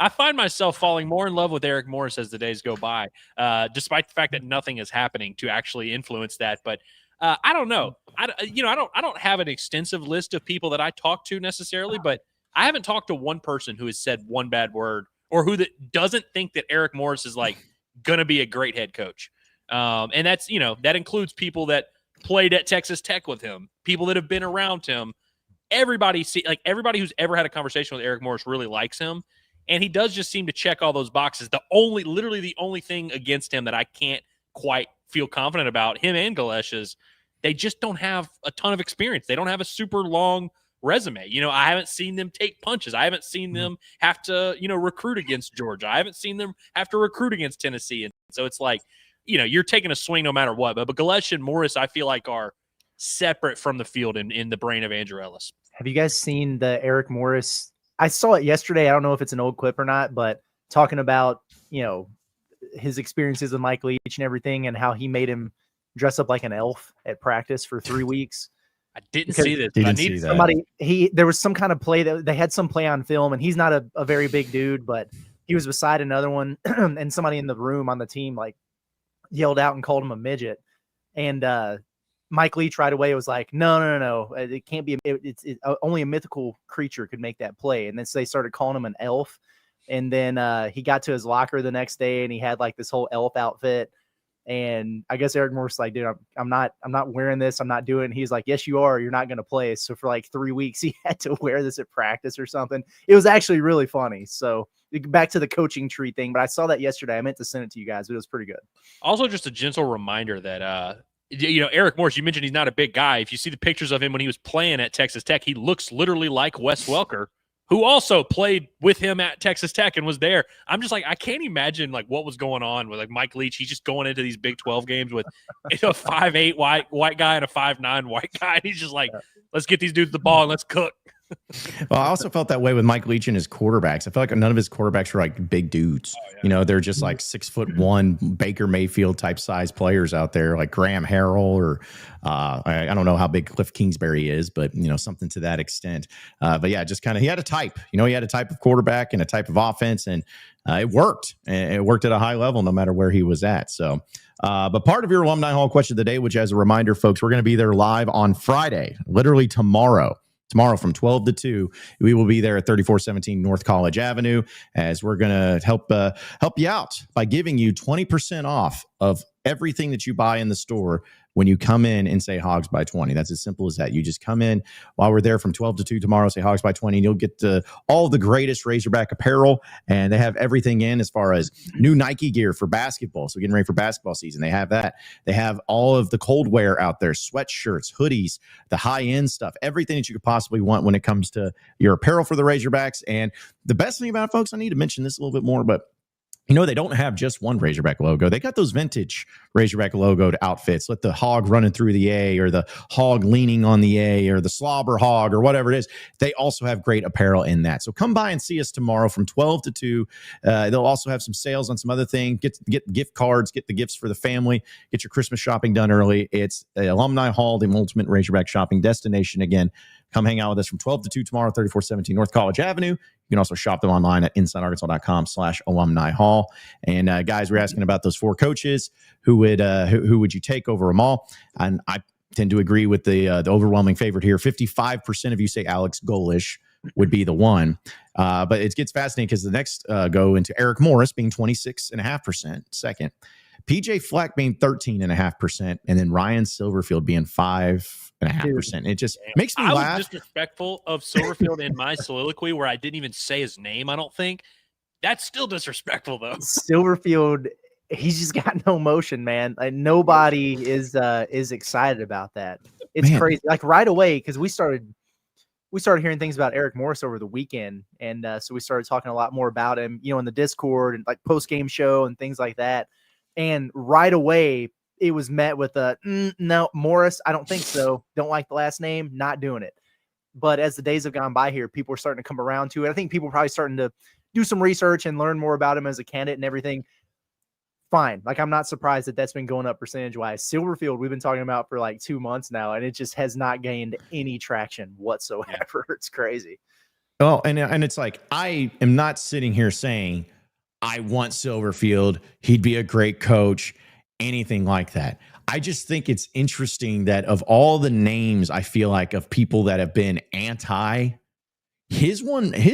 I find myself falling more in love with Eric Morris as the days go by, despite the fact that nothing is happening to actually influence that. But I don't know. I don't have an extensive list of people that I talk to necessarily, but I haven't talked to one person who has said one bad word or who doesn't think that Eric Morris is like going to be a great head coach. And that's, that includes people that played at Texas Tech with him, people that have been around him. Everybody who's ever had a conversation with Eric Morris really likes him. And he does just seem to check all those boxes. Literally the only thing against him that I can't quite feel confident about him and Golesh is they just don't have a ton of experience. They don't have a super long resume. I haven't seen them take punches. I haven't seen them have to, recruit against Georgia. I haven't seen them have to recruit against Tennessee. And so it's like, you're taking a swing no matter what. But Golesh and Morris, I feel like, are separate from the field in the brain of Andrew Ellis.
Have you guys seen the Eric Morris? I saw it yesterday. I don't know if it's an old clip or not, but talking about, his experiences with Mike Leach and everything and how he made him dress up like an elf at practice for 3 weeks.
I didn't see this.
I need
somebody. There was some kind of play that they had some play on film, and he's not a very big dude, but he was beside another one, and somebody in the room on the team like yelled out and called him a midget. And Mike Leach right away was like, no. It can't be. It's only a mythical creature could make that play. And then so they started calling him an elf. And then he got to his locker the next day and he had like this whole elf outfit. And I guess Eric Morris was like, dude, I'm not wearing this. I'm not doing it. And he's like, yes, you are. You're not going to play. So for like 3 weeks, he had to wear this at practice or something. It was actually really funny. So back to the coaching tree thing. But I saw that yesterday. I meant to send it to you guys, but it was pretty good. Also,
just a gentle reminder that, Eric Morris, you mentioned he's not a big guy. If you see the pictures of him when he was playing at Texas Tech, he looks literally like Wes Welker, who also played with him at Texas Tech and was there. I'm just like, I can't imagine like what was going on with like Mike Leach. He's just going into these Big 12 games with a 5'8" white guy and a 5'9" white guy. And he's just like, let's get these dudes the ball and let's cook.
Well, I also felt that way with Mike Leach and his quarterbacks. I feel like none of his quarterbacks were like big dudes. Oh, yeah. They're just like 6'1" Baker Mayfield type size players out there, like Graham Harrell or I don't know how big Cliff Kingsbury is, but something to that extent. But yeah, just kind of he had a type. He had a type of quarterback and a type of offense, and it worked. And it worked at a high level, no matter where he was at. So. But part of your Alumni Hall question of the day, which as a reminder, folks, we're going to be there live on Friday, literally tomorrow from 12 to 2, we will be there at 3417 North College Avenue, as we're going to help you out by giving you 20% off of everything that you buy in the store when you come in and say Hogs by 20. That's as simple as that. You just come in while we're there from 12 to 2 tomorrow, say Hogs by 20, and you'll get all the greatest Razorback apparel. And they have everything in as far as new Nike gear for basketball. So getting ready for basketball season, they have that. They have all of the cold wear out there, sweatshirts, hoodies, the high-end stuff, everything that you could possibly want when it comes to your apparel for the Razorbacks. And the best thing about it, folks, I need to mention this a little bit more, but they don't have just one Razorback logo. They got those vintage Razorback logoed outfits, like the hog running through the A or the hog leaning on the A or the slobber hog or whatever it is. They also have great apparel in that. So come by and see us tomorrow from 12 to 2. They'll also have some sales on some other things. Get gift cards, get the gifts for the family, get your Christmas shopping done early. It's the Alumni Hall, the ultimate Razorback shopping destination. Again, come hang out with us from 12 to 2 tomorrow, 3417 North College Avenue. You can also shop them online at InsideArkansas.com/Alumni Hall. And guys, we're asking about those 4 coaches. Who would you take over them all? And I tend to agree with the overwhelming favorite here. 55% of you say Alex Golish would be the one. But it gets fascinating because the next go into Eric Morris being 26.5% second. PJ Fleck being 13.5%, and then Ryan Silverfield being 5.5%. It just makes me laugh.
I was disrespectful of Silverfield in my soliloquy where I didn't even say his name. I don't think that's still disrespectful though.
Silverfield, he's just got no motion, man. Like, nobody is excited about that. It's crazy. Like right away, because we started hearing things about Eric Morris over the weekend, and so we started talking a lot more about him, in the Discord and like post game show and things like that. And right away, it was met with a no, Morris. I don't think so. Don't like the last name. Not doing it. But as the days have gone by here, people are starting to come around to it. I think people are probably starting to do some research and learn more about him as a candidate and everything. Fine. Like, I'm not surprised that that's been going up percentage wise. Silverfield, we've been talking about for like 2 months now, and it just has not gained any traction whatsoever. It's crazy.
Oh, and it's like, I am not sitting here saying I want Silverfield. He'd be a great coach, anything like that. I just think it's interesting that of all the names, I feel like of people that have been anti, his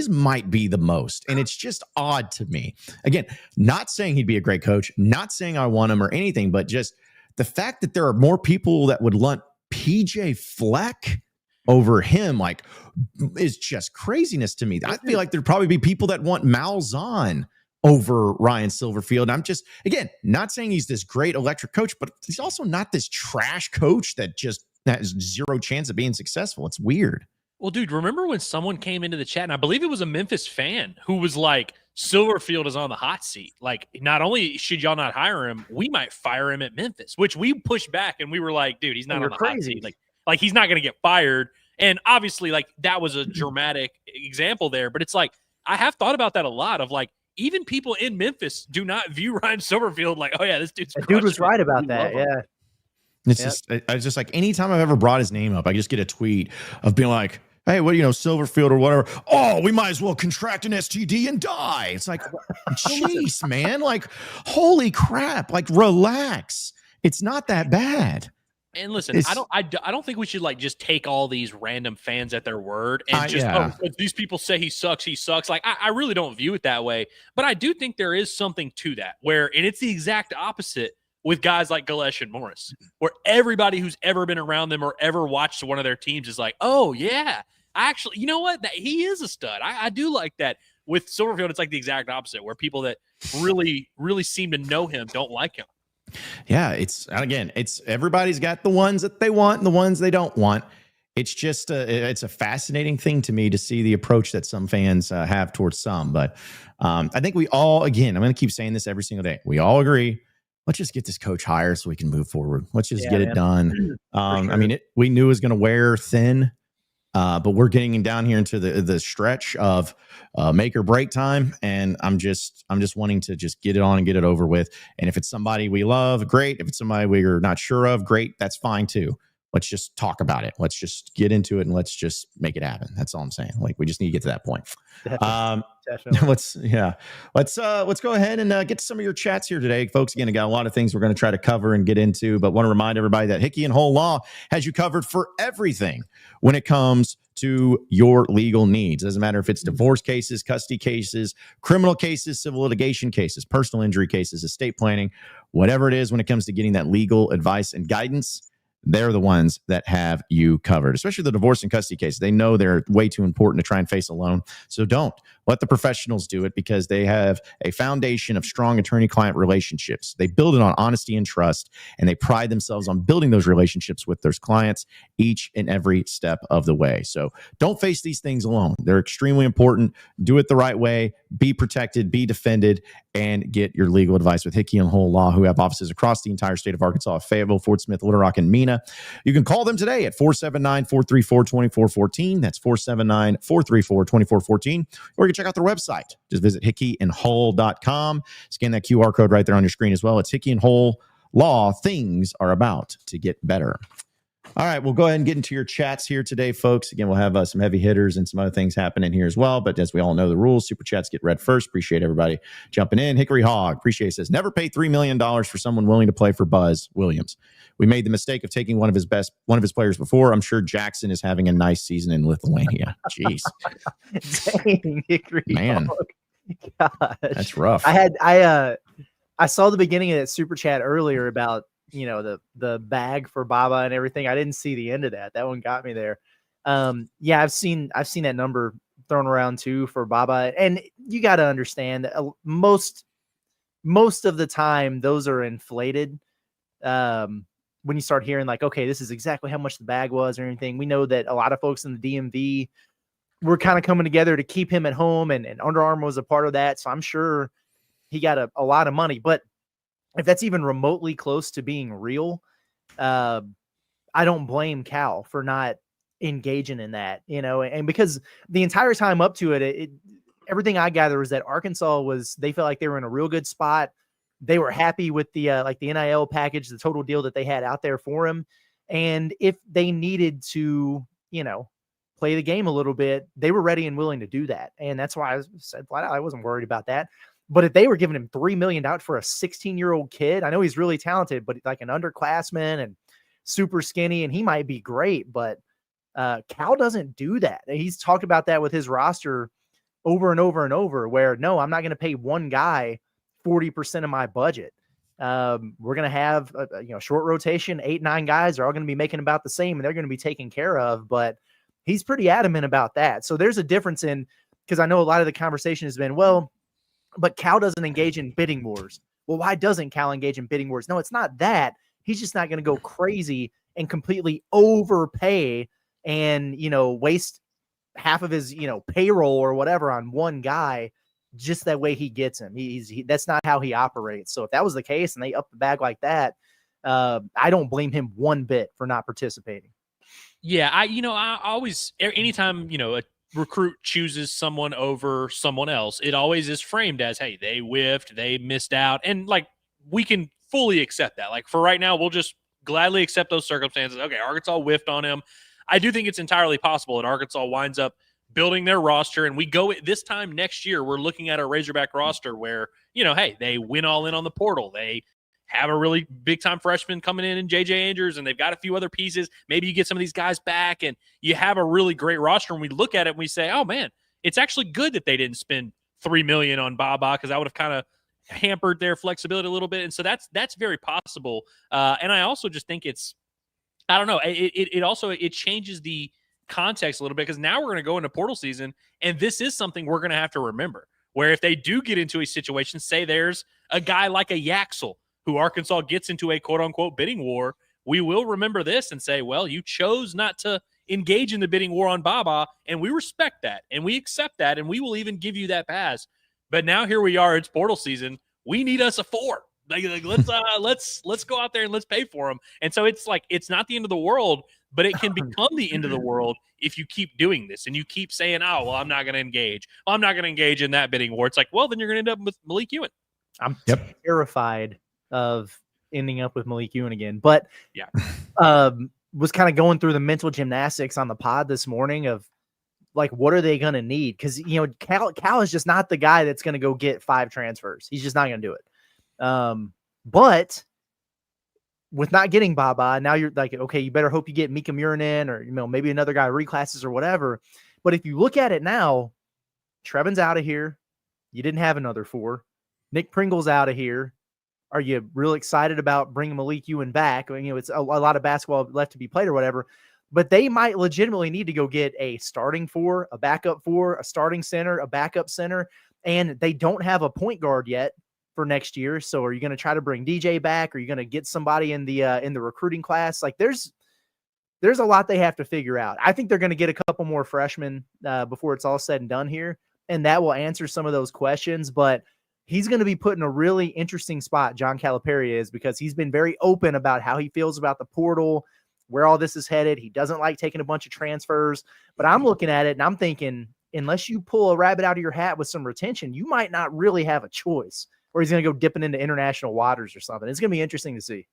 might be the most. And it's just odd to me. Again, not saying he'd be a great coach, not saying I want him or anything, but just the fact that there are more people that would want PJ Fleck over him, like, is just craziness to me. I feel like there'd probably be people that want Malzahn over Ryan Silverfield. I'm just, again, not saying he's this great electric coach, but he's also not this trash coach that just has zero chance of being successful. It's weird.
Well, dude, remember when someone came into the chat, and I believe it was a Memphis fan who was like, Silverfield is on the hot seat. Like, not only should y'all not hire him, we might fire him at Memphis, which we pushed back and we were like, dude, he's not on the hot seat. Like he's not going to get fired. And obviously, like, that was a dramatic example there. But it's like, I have thought about that a lot of like, even people in Memphis do not view Ryan Silverfield like, oh yeah, this dude's
dude was right about that. Yeah.
It's just like anytime I've ever brought his name up, I just get a tweet of being like, hey, what, Silverfield or whatever. Oh, we might as well contract an STD and die. It's like, jeez, man, like, holy crap, like, relax. It's not that bad.
And listen, I don't think we should like just take all these random fans at their word and these people say he sucks. Like I really don't view it that way, but I do think there is something to that and it's the exact opposite with guys like Galesh and Morris, where everybody who's ever been around them or ever watched one of their teams is like, oh yeah, actually, you know what? He is a stud. I do like that. With Silverfield, it's like the exact opposite, where people that really, really seem to know him don't like him.
Yeah, it's everybody's got the ones that they want and the ones they don't want. It's just it's a fascinating thing to me to see the approach that some fans have towards some. But I think we all, again, I'm going to keep saying this every single day. We all agree. Let's just get this coach hired so we can move forward. Let's just get it done. Sure. I mean, we knew it was going to wear thin. But we're getting down here into the stretch of make or break time, and I'm just wanting to just get it on and get it over with. And if it's somebody we love, great. If it's somebody we're not sure of, great. That's fine too. Let's just talk about it. Let's just get into it and let's just make it happen. That's all I'm saying. Like, we just need to get to that point. Definitely. Let's go ahead and get to some of your chats here today, folks. Again, I got a lot of things we're going to try to cover and get into, but want to remind everybody that Hickey and Hole Law has you covered for everything when it comes to your legal needs. Doesn't matter if it's divorce cases, custody cases, criminal cases, civil litigation cases, personal injury cases, estate planning, whatever it is when it comes to getting that legal advice and guidance. They're the ones that have you covered, especially the divorce and custody cases. They know they're way too important to try and face alone. So don't let the professionals do it, because they have a foundation of strong attorney-client relationships. They build it on honesty and trust, and they pride themselves on building those relationships with their clients each and every step of the way. So don't face these things alone. They're extremely important. Do it the right way. Be protected, be defended, and get your legal advice with Hickey and Hole Law, who have offices across the entire state of Arkansas, Fayetteville, Fort Smith, Little Rock, and Mena. You can call them today at 479-434-2414. That's 479-434-2414. Or you can check out their website. Just visit hickeyandhole.com. Scan that QR code right there on your screen as well. It's Hickey and Hole Law. Things are about to get better. All right, we'll go ahead and get into your chats here today, folks. Again, we'll have some heavy hitters and some other things happening here as well. But as we all know the rules, super chats get read first. Appreciate everybody jumping in. Hickory Hog, appreciate it, says, never pay $3 million for someone willing to play for Buzz Williams. We made the mistake of taking one of his players before. I'm sure Jackson is having a nice season in Lithuania. Jeez.
Dang, Hickory
Man.
Hog. Gosh.
That's rough.
I saw the beginning of that super chat earlier about, the bag for Baba and everything. I didn't see the end of that. That one got me there. Yeah, I've seen that number thrown around too for Baba, and you got to understand that most of the time those are inflated. When you start hearing like, okay, this is exactly how much the bag was or anything, we know that a lot of folks in the DMV were kind of coming together to keep him at home, and Under Armour was a part of that. So I'm sure he got a lot of money, but if that's even remotely close to being real, I don't blame Cal for not engaging in that, and because the entire time up to it, everything I gather was that Arkansas they felt like they were in a real good spot. They were happy with the NIL package, the total deal that they had out there for him. And if they needed to, play the game a little bit, they were ready and willing to do that. And that's why I said flat out, I wasn't worried about that. But if they were giving him $3 million for a 16-year-old kid, I know he's really talented, but like an underclassman and super skinny, and he might be great, but Cal doesn't do that. He's talked about that with his roster over and over and over, where no, I'm not going to pay one guy 40% of my budget. We're going to have a short rotation, 8-9 guys are all going to be making about the same, and they're going to be taken care of. But he's pretty adamant about that. So there's a difference because I know a lot of the conversation has been, well, but Cal doesn't engage in bidding wars. Well, why doesn't Cal engage in bidding wars? No, it's not that. He's just not going to go crazy and completely overpay and, waste half of his, payroll or whatever on one guy just that way he gets him. That's not how he operates. So if that was the case and they up the bag like that, I don't blame him one bit for not participating.
Yeah, I always, anytime, a recruit chooses someone over someone else, it always is framed as, hey, they whiffed, they missed out. And like, we can fully accept that. Like, for right now, we'll just gladly accept those circumstances. Okay, Arkansas whiffed on him. I do think it's entirely possible that Arkansas winds up building their roster, and we go this time next year, we're looking at a Razorback roster where, hey, they went all in on the portal. They have a really big time freshman coming in JJ Andrews, and they've got a few other pieces. Maybe you get some of these guys back and you have a really great roster. And we look at it and we say, oh man, it's actually good that they didn't spend $3 million on Baba, because that would have kind of hampered their flexibility a little bit. And so that's very possible. And I also just think I don't know. It also changes the context a little bit, because now we're going to go into portal season, and this is something we're going to have to remember, where if they do get into a situation, say there's a guy like a Yaxel who Arkansas gets into a quote unquote bidding war, we will remember this and say, well, you chose not to engage in the bidding war on Baba, and we respect that and we accept that, and we will even give you that pass. But now here we are, it's portal season. We need us a 4. Like let's go out there and let's pay for them. And so it's like, it's not the end of the world, but it can become the end of the world if you keep doing this and you keep saying, oh, well, I'm not going to engage. Well, I'm not going to engage in that bidding war. It's like, well, then you're going to end up with Malik Ewan.
I'm terrified of ending up with Malik Ewan again. But
yeah,
was kind of going through the mental gymnastics on the pod this morning of like, what are they going to need? Because, you know, Cal is just not the guy that's going to go get 5 transfers. He's just not going to do it. But with not getting Baba, now you're like, okay, you better hope you get Mika Muranen or, you know, maybe another guy reclasses or whatever. But if you look at it now, Trevin's out of here. You didn't have another 4. Nick Pringle's out of here. Are you real excited about bringing Malik Ewan back? I mean, you know, it's a lot of basketball left to be played or whatever, but they might legitimately need to go get a starting 4, a backup 4, a starting center, a backup center, and they don't have a point guard yet for next year. So are you going to try to bring DJ back? Are you going to get somebody in the recruiting class? Like there's a lot they have to figure out. I think they're going to get a couple more freshmen before it's all said and done here, and that will answer some of those questions. But he's going to be put in a really interesting spot, John Calipari is, because he's been very open about how he feels about the portal, where all this is headed. He doesn't like taking a bunch of transfers, but I'm looking at it and I'm thinking, unless you pull a rabbit out of your hat with some retention, you might not really have a choice, or he's going to go dipping into international waters or something. It's going to be interesting to see.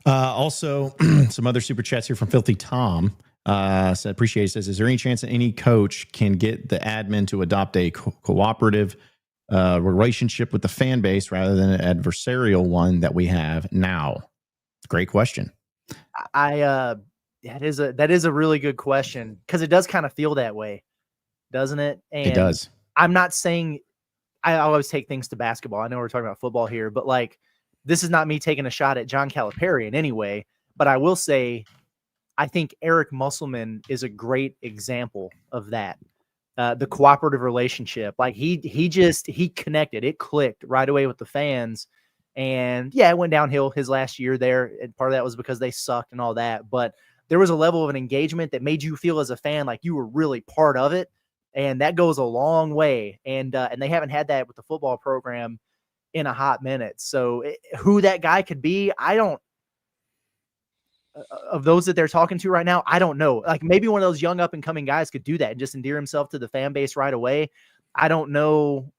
Also, some other super chats here from Filthy Tom. Appreciate it. Says, is there any chance that any coach can get the admin to adopt a cooperative relationship with the fan base rather than an adversarial one that we have now? Great question.
That is a really good question, because it does kind of feel that way, doesn't it? And
it does.
I'm not saying I always take things to basketball. I know we're talking about football here, but like, this is not me taking a shot at John Calipari in any way, but I will say, I think Eric Musselman is a great example of that. The cooperative relationship, like he connected, it clicked right away with the fans. And yeah, it went downhill his last year there. And part of that was because they sucked and all that, but there was a level of an engagement that made you feel as a fan like you were really part of it. And that goes a long way. And they haven't had that with the football program in a hot minute. So who that guy could be, of those that they're talking to right now, I don't know. Like maybe one of those young up and coming guys could do that and just endear himself to the fan base right away. I don't know.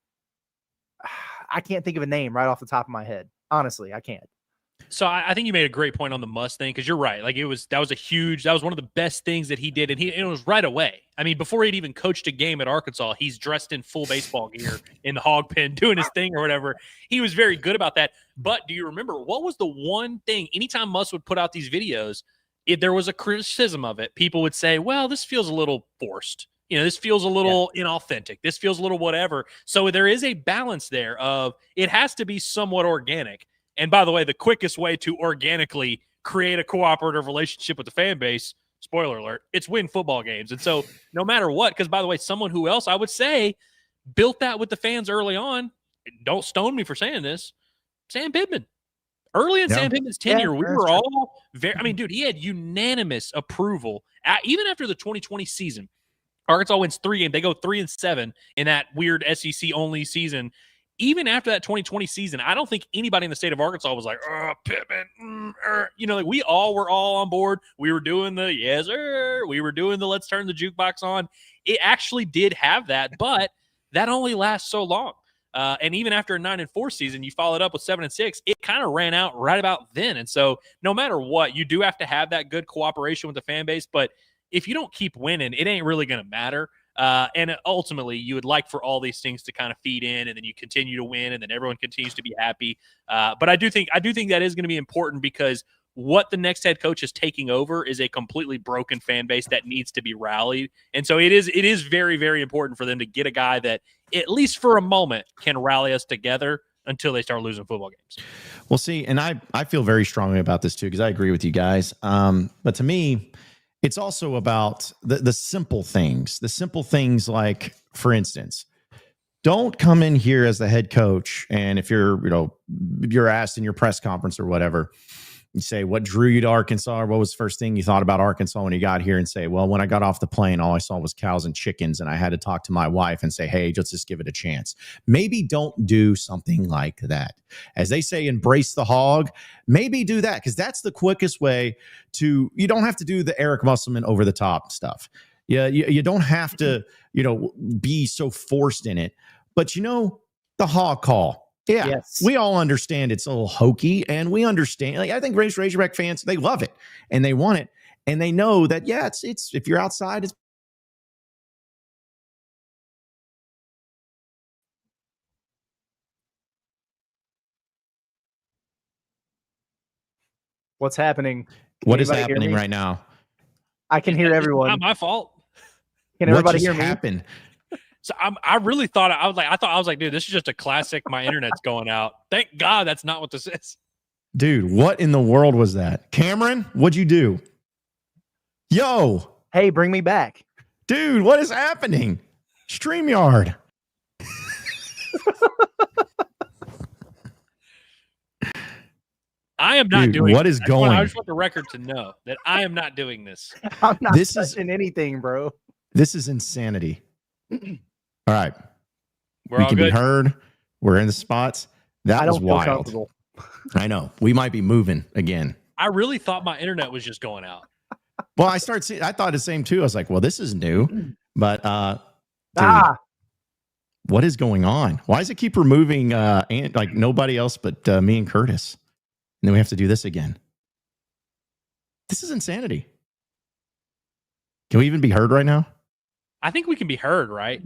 I can't think of a name right off the top of my head. Honestly, I can't.
So I think you made a great point on the Must thing, because you're right. Like that was one of the best things that he did, and it was right away. I mean, before he'd even coached a game at Arkansas, he's dressed in full baseball gear in the hog pen doing his thing or whatever. He was very good about that. But do you remember what was the one thing? Anytime Must would put out these videos, there was a criticism of it. People would say, "Well, this feels a little forced. You know, this feels a little inauthentic. This feels a little whatever." So there is a balance there of it has to be somewhat organic. And by the way, the quickest way to organically create a cooperative relationship with the fan base, spoiler alert, it's win football games. And so no matter what, because by the way, someone who else I would say built that with the fans early on, don't stone me for saying this, Sam Pittman. Early in Sam Pittman's tenure, we were all very, I mean, dude, he had unanimous approval. Even after the 2020 season, Arkansas wins 3 games. They go 3-7 in that weird SEC only season. Even after that 2020 season, I don't think anybody in the state of Arkansas was like, "Oh, Pittman," you know, like we all were all on board. We were doing the yes, sir. We were doing the let's turn the jukebox on. It actually did have that, but that only lasts so long. And even after a 9-4 season, you followed up with 7-6. It kind of ran out right about then. And so, no matter what, you do have to have that good cooperation with the fan base. But if you don't keep winning, it ain't really going to matter. And ultimately, you would like for all these things to kind of feed in, and then you continue to win, and then everyone continues to be happy. But I do think that is going to be important, because what the next head coach is taking over is a completely broken fan base that needs to be rallied. And so it is very, very important for them to get a guy that, at least for a moment, can rally us together until they start losing football games.
Well, see, and I feel very strongly about this too, because I agree with you guys. But to me, it's also about the simple things like, for instance, don't come in here as the head coach, and if you're asked in your press conference or whatever, you say, what drew you to Arkansas, or what was the first thing you thought about Arkansas when you got here, and say, well, when I got off the plane, all I saw was cows and chickens, and I had to talk to my wife and say, hey, let's just give it a chance. Maybe don't do something like that. As they say, embrace the hog. Maybe do that, because that's the quickest way to, you don't have to do the Eric Musselman over the top stuff. Yeah, you don't have to, be so forced in it. But the hog call. Yeah, yes. We all understand it's a little hokey, and we understand. Like, I think Razorback fans, they love it and they want it, and they know that, yeah, it's if you're outside, it's.
What's happening?
What is happening right now?
I can hear everyone.
It's not my fault.
Can everybody hear me?
Happen?
So I really thought I was like, dude, this is just a classic. My internet's going out. Thank God that's not what this is.
Dude, what in the world was that? Cameron, what'd you do? Yo.
Hey, bring me back.
Dude, what is happening? StreamYard.
I am not doing
what is
this.
going?
I just want the record to know that I am not doing this.
I'm not touching anything, bro.
This is insanity. All right.
We
can be heard. We're in the spots. That was wild. I know. We might be moving again.
I really thought my internet was just going out.
Well, I thought the same too. I was like, well, this is new. But dude, what is going on? Why does it keep removing like nobody else but me and Curtis? And then we have to do this again. This is insanity. Can we even be heard right now?
I think we can be heard, right?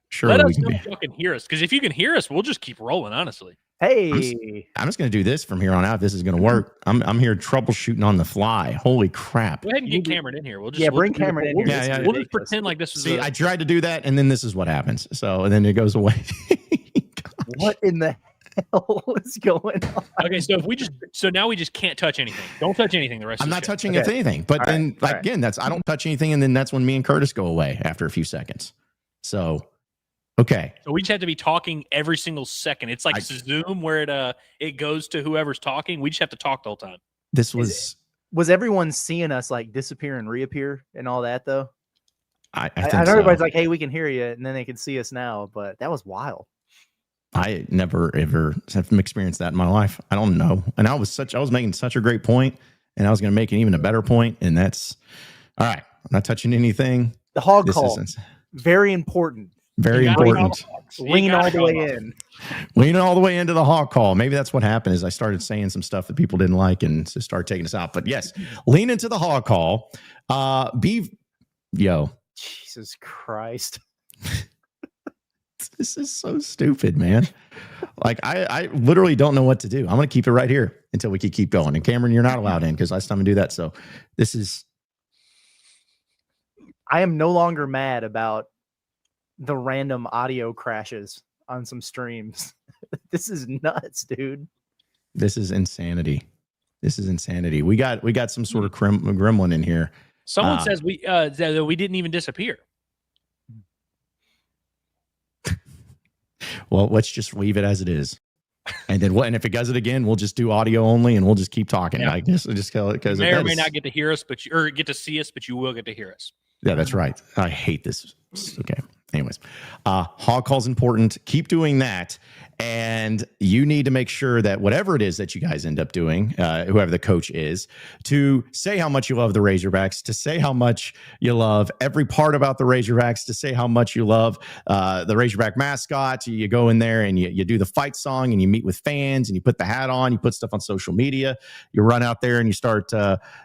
Sure.
Let us know if you can hear us, because if you can hear us, we'll just keep rolling, honestly.
Hey.
I'm just going to do this from here on out. This is going to work. I'm here troubleshooting on the fly. Holy crap.
Go ahead and get Cameron in here. We'll just
bring Cameron in
here. We'll just pretend like this is
I tried to do that, and then this is what happens. So, and then it goes away.
What in the hell is going on?
Okay, so now we just can't touch anything. Don't touch anything the rest of the show.
I'm not touching anything. But then again, I don't touch anything, and then that's when me and Curtis go away after a few seconds. So okay.
So we just have to be talking every single second. It's like Zoom where it goes to whoever's talking. We just have to talk the whole time.
This was
everyone seeing us like disappear and reappear and all that though?
I
know
so.
Everybody's like, hey, we can hear you, and then they can see us now, but that was wild.
I never ever have experienced that in my life. I don't know. And I was making such a great point, and I was going to make an even a better point, and that's all right. I'm not touching anything.
The hog call. Very important.
Very important.
Lean all the way in.
Lean all the way into the hog call. Maybe that's what happened is I started saying some stuff that people didn't like and just started taking us out. But yes, lean into the hog call.
Jesus Christ.
This is so stupid, man. Like, I literally don't know what to do. I'm going to keep it right here until we can keep going. And Cameron, you're not allowed in because last time I do that. So this is.
I am no longer mad about the random audio crashes on some streams. This is nuts, dude.
This is insanity. We got some sort of gremlin in here.
Someone says that we didn't even disappear.
Well, let's just leave it as it is. And then and if it does it again, we'll just do audio only and we'll just keep talking. Yeah. I guess we'll just call it because
you may or may not get to hear us, or get to see us, but you will get to hear us.
Yeah, that's right. I hate this. Okay. Anyways, hog call's important. Keep doing that. And you need to make sure that whatever it is that you guys end up doing, whoever the coach is, to say how much you love the Razorbacks, to say how much you love every part about the Razorbacks, to say how much you love the Razorback mascot. You go in there and you do the fight song and you meet with fans and you put the hat on, you put stuff on social media, you run out there and you start,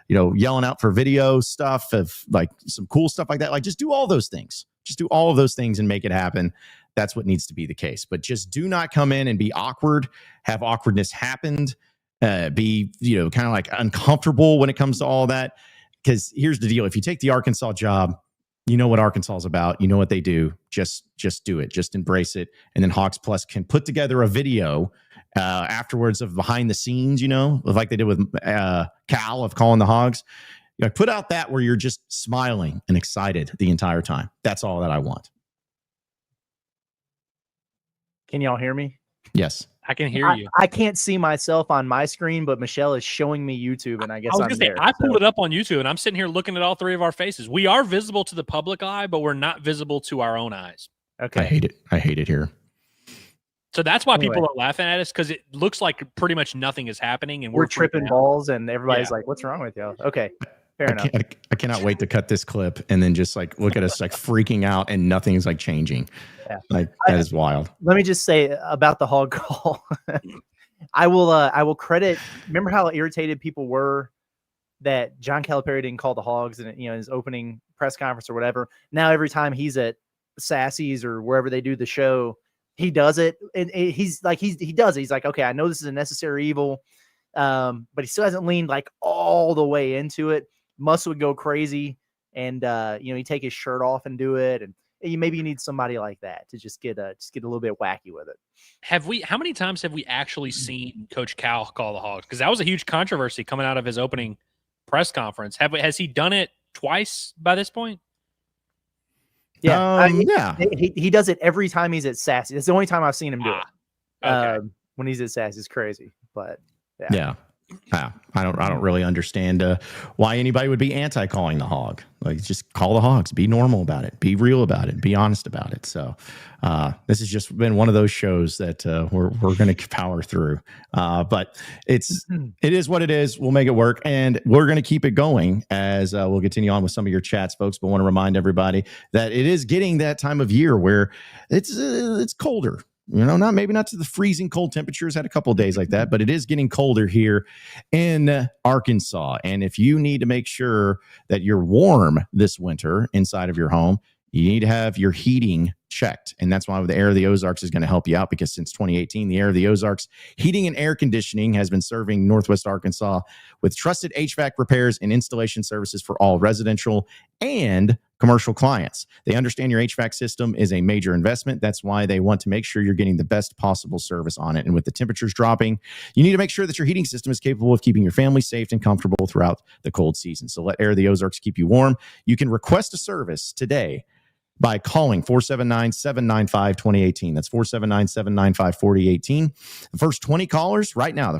yelling out for video stuff of like some cool stuff like that. Like just do all those things. Just do all of those things and make it happen. That's what needs to be the case. But just do not come in and be awkward, have awkwardness happen, be, kind of like uncomfortable when it comes to all that. Because here's the deal. If you take the Arkansas job, you know what Arkansas is about. You know what they do. Just do it. Just embrace it. And then Hawks Plus can put together a video afterwards of behind the scenes, like they did with Cal of calling the Hogs. Put out that where you're just smiling and excited the entire time. That's all that I want.
Can y'all hear me?
Yes.
I can hear you.
I can't see myself on my screen, but Michelle is showing me YouTube, and I guess I'm there.
I pulled it up on YouTube, and I'm sitting here looking at all three of our faces. We are visible to the public eye, but we're not visible to our own eyes.
Okay.
I hate it here.
So that's why people are laughing at us, because it looks like pretty much nothing is happening, and
we're tripping balls, and everybody's like, "What's wrong with y'all?" Okay. Fair enough.
I cannot wait to cut this clip and then just like look at us like freaking out and nothing's like changing.
Yeah.
Like that is wild.
Let me just say about the hog call. I will credit. Remember how irritated people were that John Calipari didn't call the Hogs in his opening press conference or whatever. Now every time he's at Sassy's or wherever they do the show, he does it. And he's like he does it. He's like, okay, I know this is a necessary evil, but he still hasn't leaned like all the way into it. Muss would go crazy, and he'd take his shirt off and do it, and maybe you need somebody like that to just get a little bit wacky with it.
How many times have we actually seen Coach Cal call the Hogs? Because that was a huge controversy coming out of his opening press conference. Has he done it twice by this point?
Yeah, he does it every time he's at Sassy. That's the only time I've seen him do it.
Okay.
When he's at Sassy, it's crazy, but
yeah. I don't really understand why anybody would be anti-calling the hog. Like, just call the Hogs. Be normal about it. Be real about it. Be honest about it. So this has just been one of those shows that we're going to power through. But it is what it is. We'll make it work, and we're going to keep it going as we'll continue on with some of your chats, folks. But want to remind everybody that it is getting that time of year where it's colder. Maybe not to the freezing cold temperatures. Had a couple of days like that, but it is getting colder here in Arkansas. And if you need to make sure that you're warm this winter inside of your home, you need to have your heating checked. And that's why the Air of the Ozarks is going to help you out, because since 2018, the Air of the Ozarks Heating and Air Conditioning has been serving Northwest Arkansas with trusted HVAC repairs and installation services for all residential and commercial clients. They understand your HVAC system is a major investment. That's why they want to make sure you're getting the best possible service on it. And with the temperatures dropping, you need to make sure that your heating system is capable of keeping your family safe and comfortable throughout the cold season. So let Air of the Ozarks keep you warm. You can request a service today by calling 479-795-2018. That's 479-795-4018. The first 20 callers right now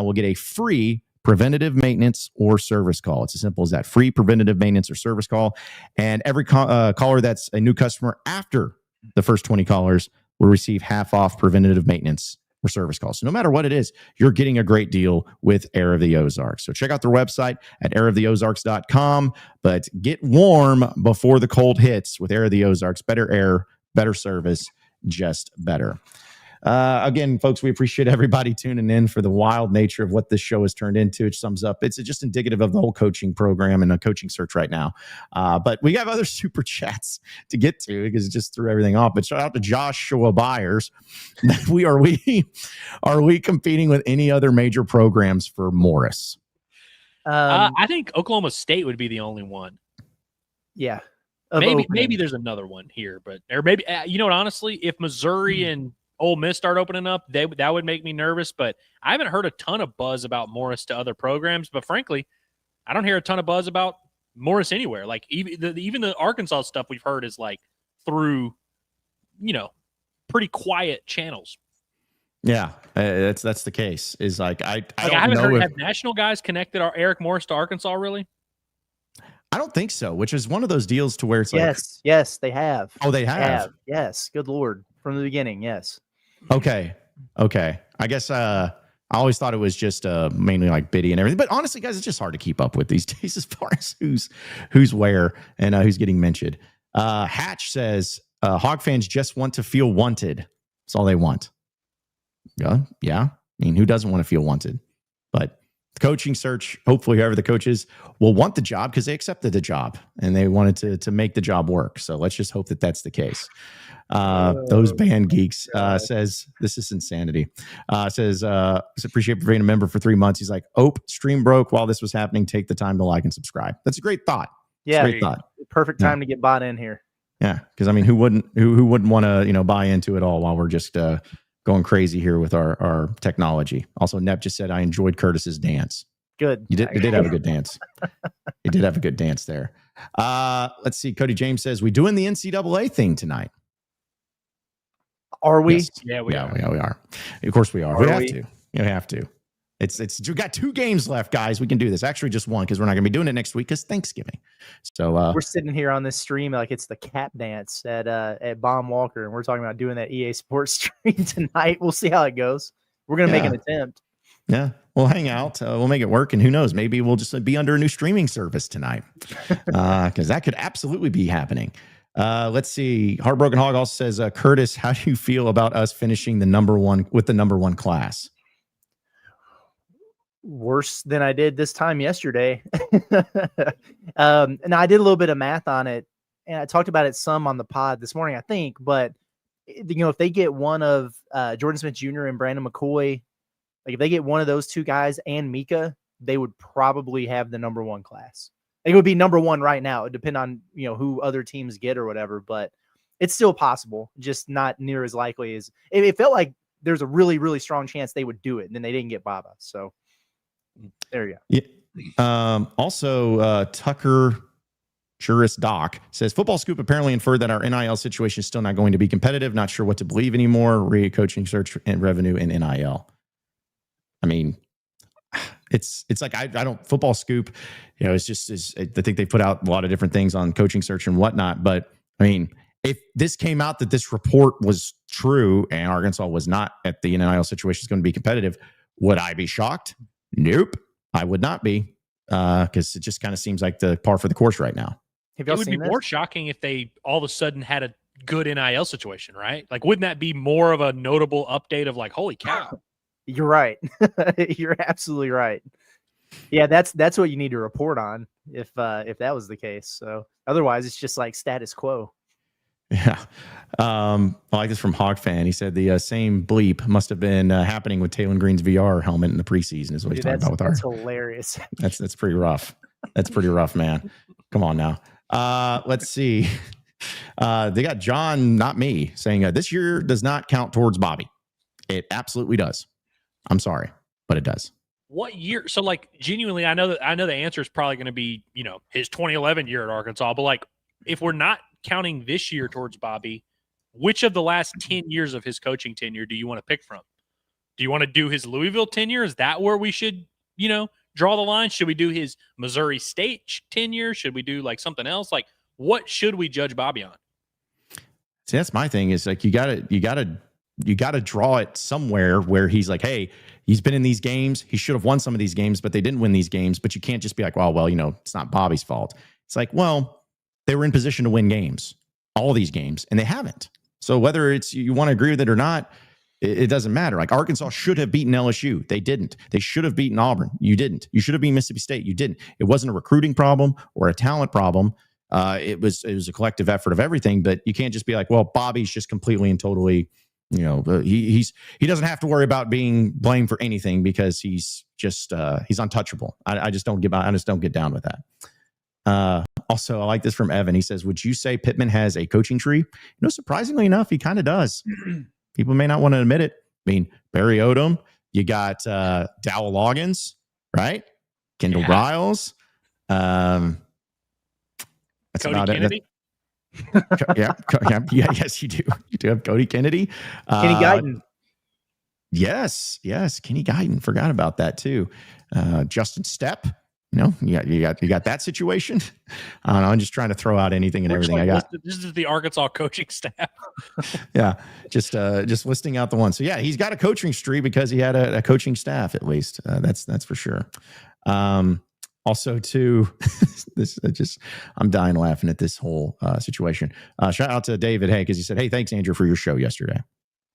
will get a free preventative maintenance or service call. It's as simple as that. Free preventative maintenance or service call. And every caller that's a new customer after the first 20 callers will receive half off preventative maintenance or service calls. So no matter what it is, you're getting a great deal with Air of the Ozarks. So check out their website at airoftheozarks.com. But get warm before the cold hits with Air of the Ozarks. Better air, better service, just better. Again, folks, we appreciate everybody tuning in for the wild nature of what this show has turned into. It sums up. It's just indicative of the whole coaching program and a coaching search right now. But we have other super chats to get to because it just threw everything off. But shout out to Joshua Byers. Are we competing with any other major programs for Morris?
I think Oklahoma State would be the only one.
Yeah.
Maybe there's another one here, or maybe honestly, if Missouri and Ole Miss start opening up, that would make me nervous. But I haven't heard a ton of buzz about Morris to other programs. But frankly, I don't hear a ton of buzz about Morris anywhere. Like even the Arkansas stuff we've heard is like through, pretty quiet channels.
Yeah, that's the case. Is like I
haven't heard have national guys connected Eric Morris to Arkansas really.
I don't think so. Which is one of those deals to where it's
yes, they have.
Oh, they have.
Yes, good Lord, from the beginning. Yes.
Okay. I guess I always thought it was just mainly like Biddy and everything. But honestly, guys, it's just hard to keep up with these days as far as who's where and who's getting mentioned. Hatch says Hog fans just want to feel wanted. That's all they want. Yeah. I mean, who doesn't want to feel wanted? But coaching search, hopefully whoever the coach is will want the job because they accepted the job and they wanted to make the job work. So let's just hope that that's the case. Those band geeks says, this is insanity. Says, appreciate for being a member for 3 months. He's like, stream broke while this was happening. Take the time to like and subscribe. That's a great thought.
Yeah.
Great thought.
Perfect time to get bought in here.
Yeah. Cause I mean, who wouldn't want to, buy into it all while we're just, going crazy here with our technology. Also, Nep just said, I enjoyed Curtis's dance.
Good.
You did have a good dance. You did have a good dance there. Let's see. Cody James says, we doing the NCAA thing tonight.
Are we?
Yes.
Yeah, we are.
Yeah, we are. Of course we are. We have to. You have to. We got 2 games left, guys. We can do this. Actually, just 1 because we're not going to be doing it next week because Thanksgiving. So
we're sitting here on this stream like it's the cap dance at Bomb Walker, and we're talking about doing that EA Sports stream tonight. We'll see how it goes. We're going to make an attempt.
Yeah, we'll hang out. We'll make it work, and who knows? Maybe we'll just be under a new streaming service tonight because that could absolutely be happening. Let's see. Heartbroken Hog also says, Curtis, how do you feel about us finishing the number one class?
Worse than I did this time yesterday. And I did a little bit of math on it, and I talked about it some on the pod this morning, I think. But if they get one of Jordan Smith Jr. and Brandon McCoy, like if they get one of those 2 guys and Mika, they would probably have the number 1 class. It would be number 1 right now. It depends on who other teams get or whatever, but it's still possible, just not near as likely as it felt like. There's a really, really strong chance they would do it, and then they didn't get Baba. So there you go.
Yeah. Also, Tucker Juris Doc says, Football Scoop apparently inferred that our NIL situation is still not going to be competitive. Not sure what to believe anymore. Coaching search and revenue in NIL. I mean, it's like I don't Football Scoop. It's just I think they put out a lot of different things on coaching search and whatnot. But I mean, if this came out that this report was true and Arkansas was not at the NIL situation is going to be competitive, would I be shocked? Nope, I would not be, because it just kind of seems like the par for the course right now.
It would be more shocking if they all of a sudden had a good NIL situation, right? Like, wouldn't that be more of a notable update of like, holy cow?
You're right. You're absolutely right. Yeah, that's what you need to report on if that was the case. So otherwise, it's just like status quo.
Yeah. I like this from Hog Fan. He said the same bleep must have been happening with Taylor Green's VR helmet in the preseason is what he's talking about with
that's hilarious.
That's pretty rough. That's pretty rough, man. Come on now. Let's see. They got John, not me, saying this year does not count towards Bobby. It absolutely does. I'm sorry, but it does.
What year? So like genuinely, I know the answer is probably going to be, his 2011 year at Arkansas, but like if we're not counting this year towards Bobby, which of the last 10 years of his coaching tenure do you want to pick from? Do you want to do his Louisville tenure? Is that where we should, draw the line? Should we do his Missouri State tenure? Should we do like something else? Like, what should we judge Bobby on?
See, that's my thing is like, you gotta draw it somewhere where he's like, hey, he's been in these games. He should have won some of these games, but they didn't win these games. But you can't just be like, well, it's not Bobby's fault. It's like, well, they were in position to win games, all these games, and they haven't. So whether it's you want to agree with it or not, it doesn't matter. Like Arkansas should have beaten LSU. They didn't. They should have beaten Auburn. You didn't. You should have beaten Mississippi State. You didn't. It wasn't a recruiting problem or a talent problem. It was a collective effort of everything. But you can't just be like, well, Bobby's just completely and totally, he doesn't have to worry about being blamed for anything because he's just he's untouchable. I just don't get down with that. Also, I like this from Evan. He says, would you say Pittman has a coaching tree? Surprisingly enough, he kind of does. People may not want to admit it. I mean, Barry Odom, you got Dowell Loggins, right? Kendall Riles. That's
Cody
about
Kennedy?
it. Yes, you do. You do have Cody Kennedy.
Kenny Guyton.
Yes. Kenny Guyton. Forgot about that too. Justin Stepp. You got that situation. I don't know. I'm just trying to throw out anything and everything I got.
This is the Arkansas coaching staff.
Yeah, just listing out the one. So yeah, he's got a coaching tree because he had a coaching staff at least. That's for sure. Also, too, I'm dying laughing at this whole situation. Shout out to David Hay because he said, "Hey, thanks Andrew for your show yesterday."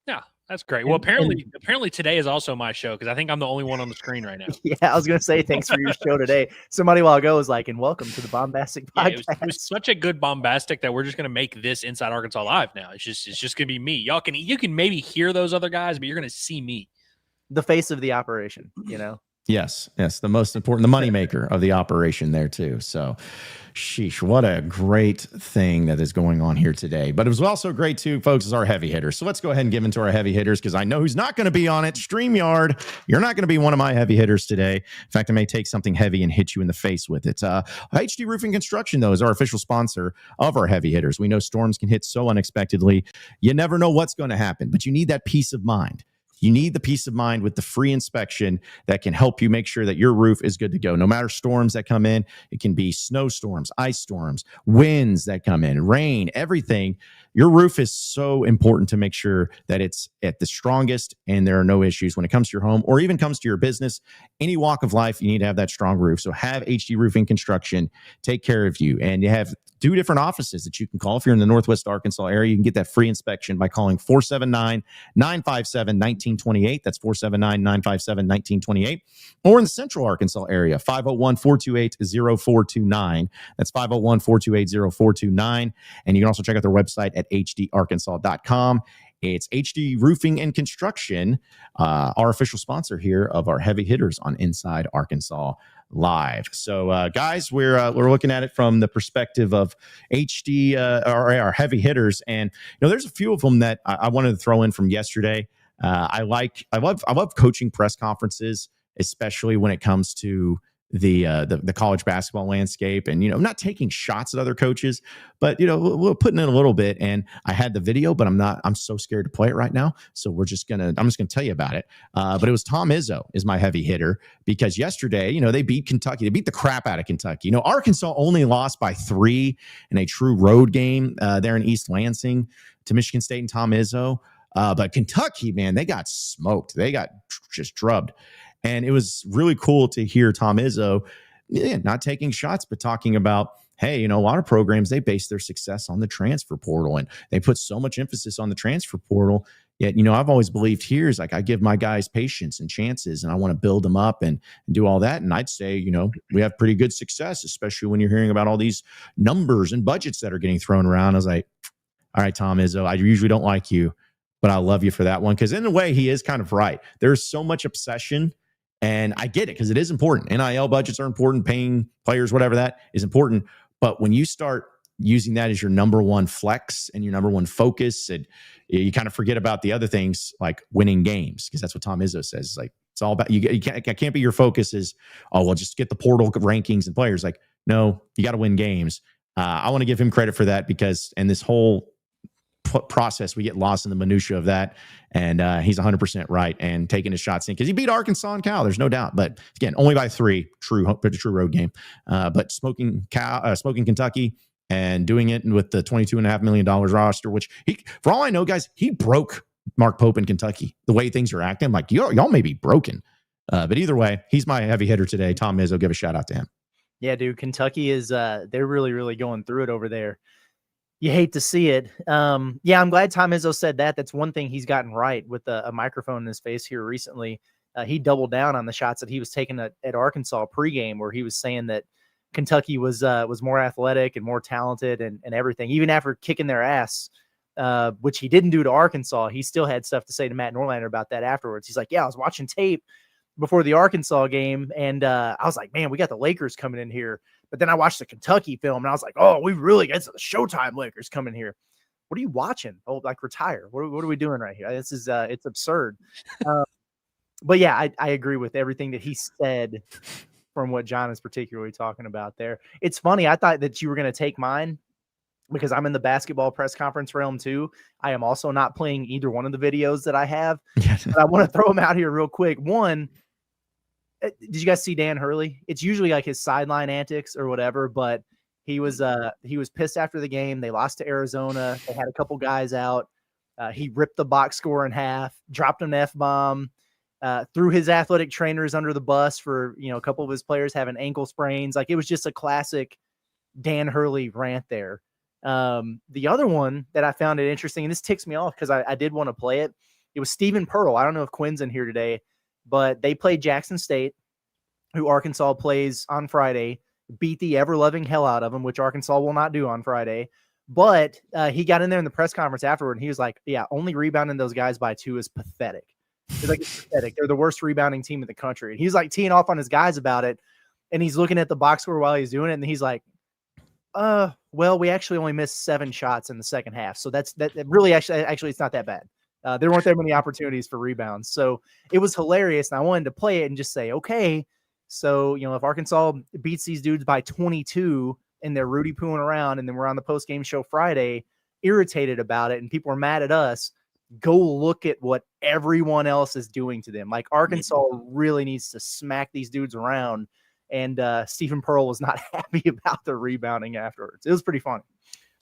Yeah, That's great. Well, apparently today is also my show because I think I'm the only one on the screen right now.
Yeah, I was gonna say thanks for your show today. Somebody a while ago was like, "And welcome to the Bombastic
Yeah,
Podcast."
it was such a good bombastic that we're just gonna make this Inside Arkansas Live now. It's just gonna be me. You can maybe hear those other guys, but you're gonna see me.
The face of the operation,
Yes, the most important, the moneymaker of the operation there too. So, sheesh, what a great thing that is going on here today. But it was also great too, folks, is our heavy hitters. So let's go ahead and give into our heavy hitters because I know who's not going to be on it. StreamYard, you're not going to be one of my heavy hitters today. In fact, I may take something heavy and hit you in the face with it. HD Roofing Construction, though, is our official sponsor of our heavy hitters. We know storms can hit so unexpectedly. You never know what's going to happen, but you need that peace of mind. You need the peace of mind with the free inspection that can help you make sure that your roof is good to go. No matter storms that come in, it can be snowstorms, ice storms, winds that come in, rain, everything. Your roof is so important to make sure that it's at the strongest and there are no issues when it comes to your home or even comes to your business. Any walk of life, you need to have that strong roof. So have HD Roofing Construction take care of you. And you have 2 different offices that you can call. If you're in the Northwest Arkansas area, you can get that free inspection by calling 479-957-1928. That's 479-957-1928. Or in the Central Arkansas area, 501-428-0429. That's 501-428-0429. And you can also check out their website at hdarkansas.com. It's HD Roofing and Construction, our official sponsor here of our heavy hitters on Inside Arkansas Live. So, guys, we're looking at it from the perspective of HD, our heavy hitters, and there's a few of them that I wanted to throw in from yesterday. I love coaching press conferences, especially when it comes to the college basketball landscape, and I'm not taking shots at other coaches, but we're putting in a little bit. And I had the video, but I'm so scared to play it right now, so I'm just gonna tell you about it. But it was Tom Izzo is my heavy hitter because yesterday they beat Kentucky. They beat the crap out of Kentucky. Arkansas only lost by 3 in a true road game there in East Lansing to Michigan State and Tom Izzo. But Kentucky, man, they got smoked. They got just drubbed. And it was really cool to hear Tom Izzo, not taking shots, but talking about, hey, a lot of programs, they base their success on the transfer portal. And they put so much emphasis on the transfer portal. Yet, I've always believed here is like I give my guys patience and chances, and I want to build them up and do all that. And I'd say, we have pretty good success, especially when you're hearing about all these numbers and budgets that are getting thrown around. I was like, all right, Tom Izzo, I usually don't like you, but I love you for that one. Because in a way, he is kind of right. There's so much obsession. And I get it because it is important. NIL budgets are important. Paying players, whatever, that is important. But when you start using that as your number one flex and your number one focus, and you kind of forget about the other things like winning games, because that's what Tom Izzo says. It's like it's all about you can't be your focus is, just get the portal rankings and players. Like, no, you got to win games. I want to give him credit for that because in this whole process, we get lost in the minutia of that, and he's 100% right and taking his shots in because he beat Arkansas and Cal. There's no doubt, but again, only by 3, true road game. But smoking Kentucky and doing it with the $22.5 million roster, which for all I know, guys, he broke Mark Pope in Kentucky. The way things are acting, I'm like y'all may be broken, but either way, he's my heavy hitter today. Tom Izzo, give a shout out to him.
Yeah, dude, Kentucky is they're really, really going through it over there. You hate to see it. I'm glad Tom Izzo said that. That's one thing he's gotten right with a microphone in his face here recently. He doubled down on the shots that he was taking at Arkansas pregame, where he was saying that Kentucky was more athletic and more talented and everything. Even after kicking their ass, which he didn't do to Arkansas, he still had stuff to say to Matt Norlander about that afterwards. He's like, I was watching tape before the Arkansas game, and I was like, man, we got the Lakers coming in here. But then I watched the Kentucky film, and I was like, oh, we really got the Showtime Lakers coming here. What are you watching? Oh, like retire. What are we doing right here? This is it's absurd. But yeah, I agree with everything that he said from what John is particularly talking about there. It's funny. I thought that you were going to take mine because I'm in the basketball press conference realm too. I am also not playing either one of the videos that I have. But I want to throw them out here real quick. One, did you guys see Dan Hurley? It's usually like his sideline antics or whatever, but he was pissed after the game. They lost to Arizona. They had a couple guys out. He ripped the box score in half, dropped an F-bomb, threw his athletic trainers under the bus for, a couple of his players having ankle sprains. Like, it was just a classic Dan Hurley rant there. The other one that I found it interesting, and this ticks me off because I did want to play it. It was Stephen Pearl. I don't know if Quinn's in here today, but they played Jackson State, who Arkansas plays on Friday, beat the ever-loving hell out of them, which Arkansas will not do on Friday. But he got in there in the press conference afterward, and he was like, yeah, only rebounding those guys by 2 is pathetic. He's like, it's pathetic. They're the worst rebounding team in the country. And he's like teeing off on his guys about it, and he's looking at the box score while he's doing it, and he's like, well, we actually only missed 7 shots in the second half. So that really actually it's not that bad. There weren't that many opportunities for rebounds. So it was hilarious. And I wanted to play it and just say, okay, so, if Arkansas beats these dudes by 22 and they're Rudy pooing around, and then we're on the post-game show Friday, irritated about it, and people are mad at us, go look at what everyone else is doing to them. Like, Arkansas really needs to smack these dudes around. And Stephen Pearl was not happy about the rebounding afterwards. It was pretty funny.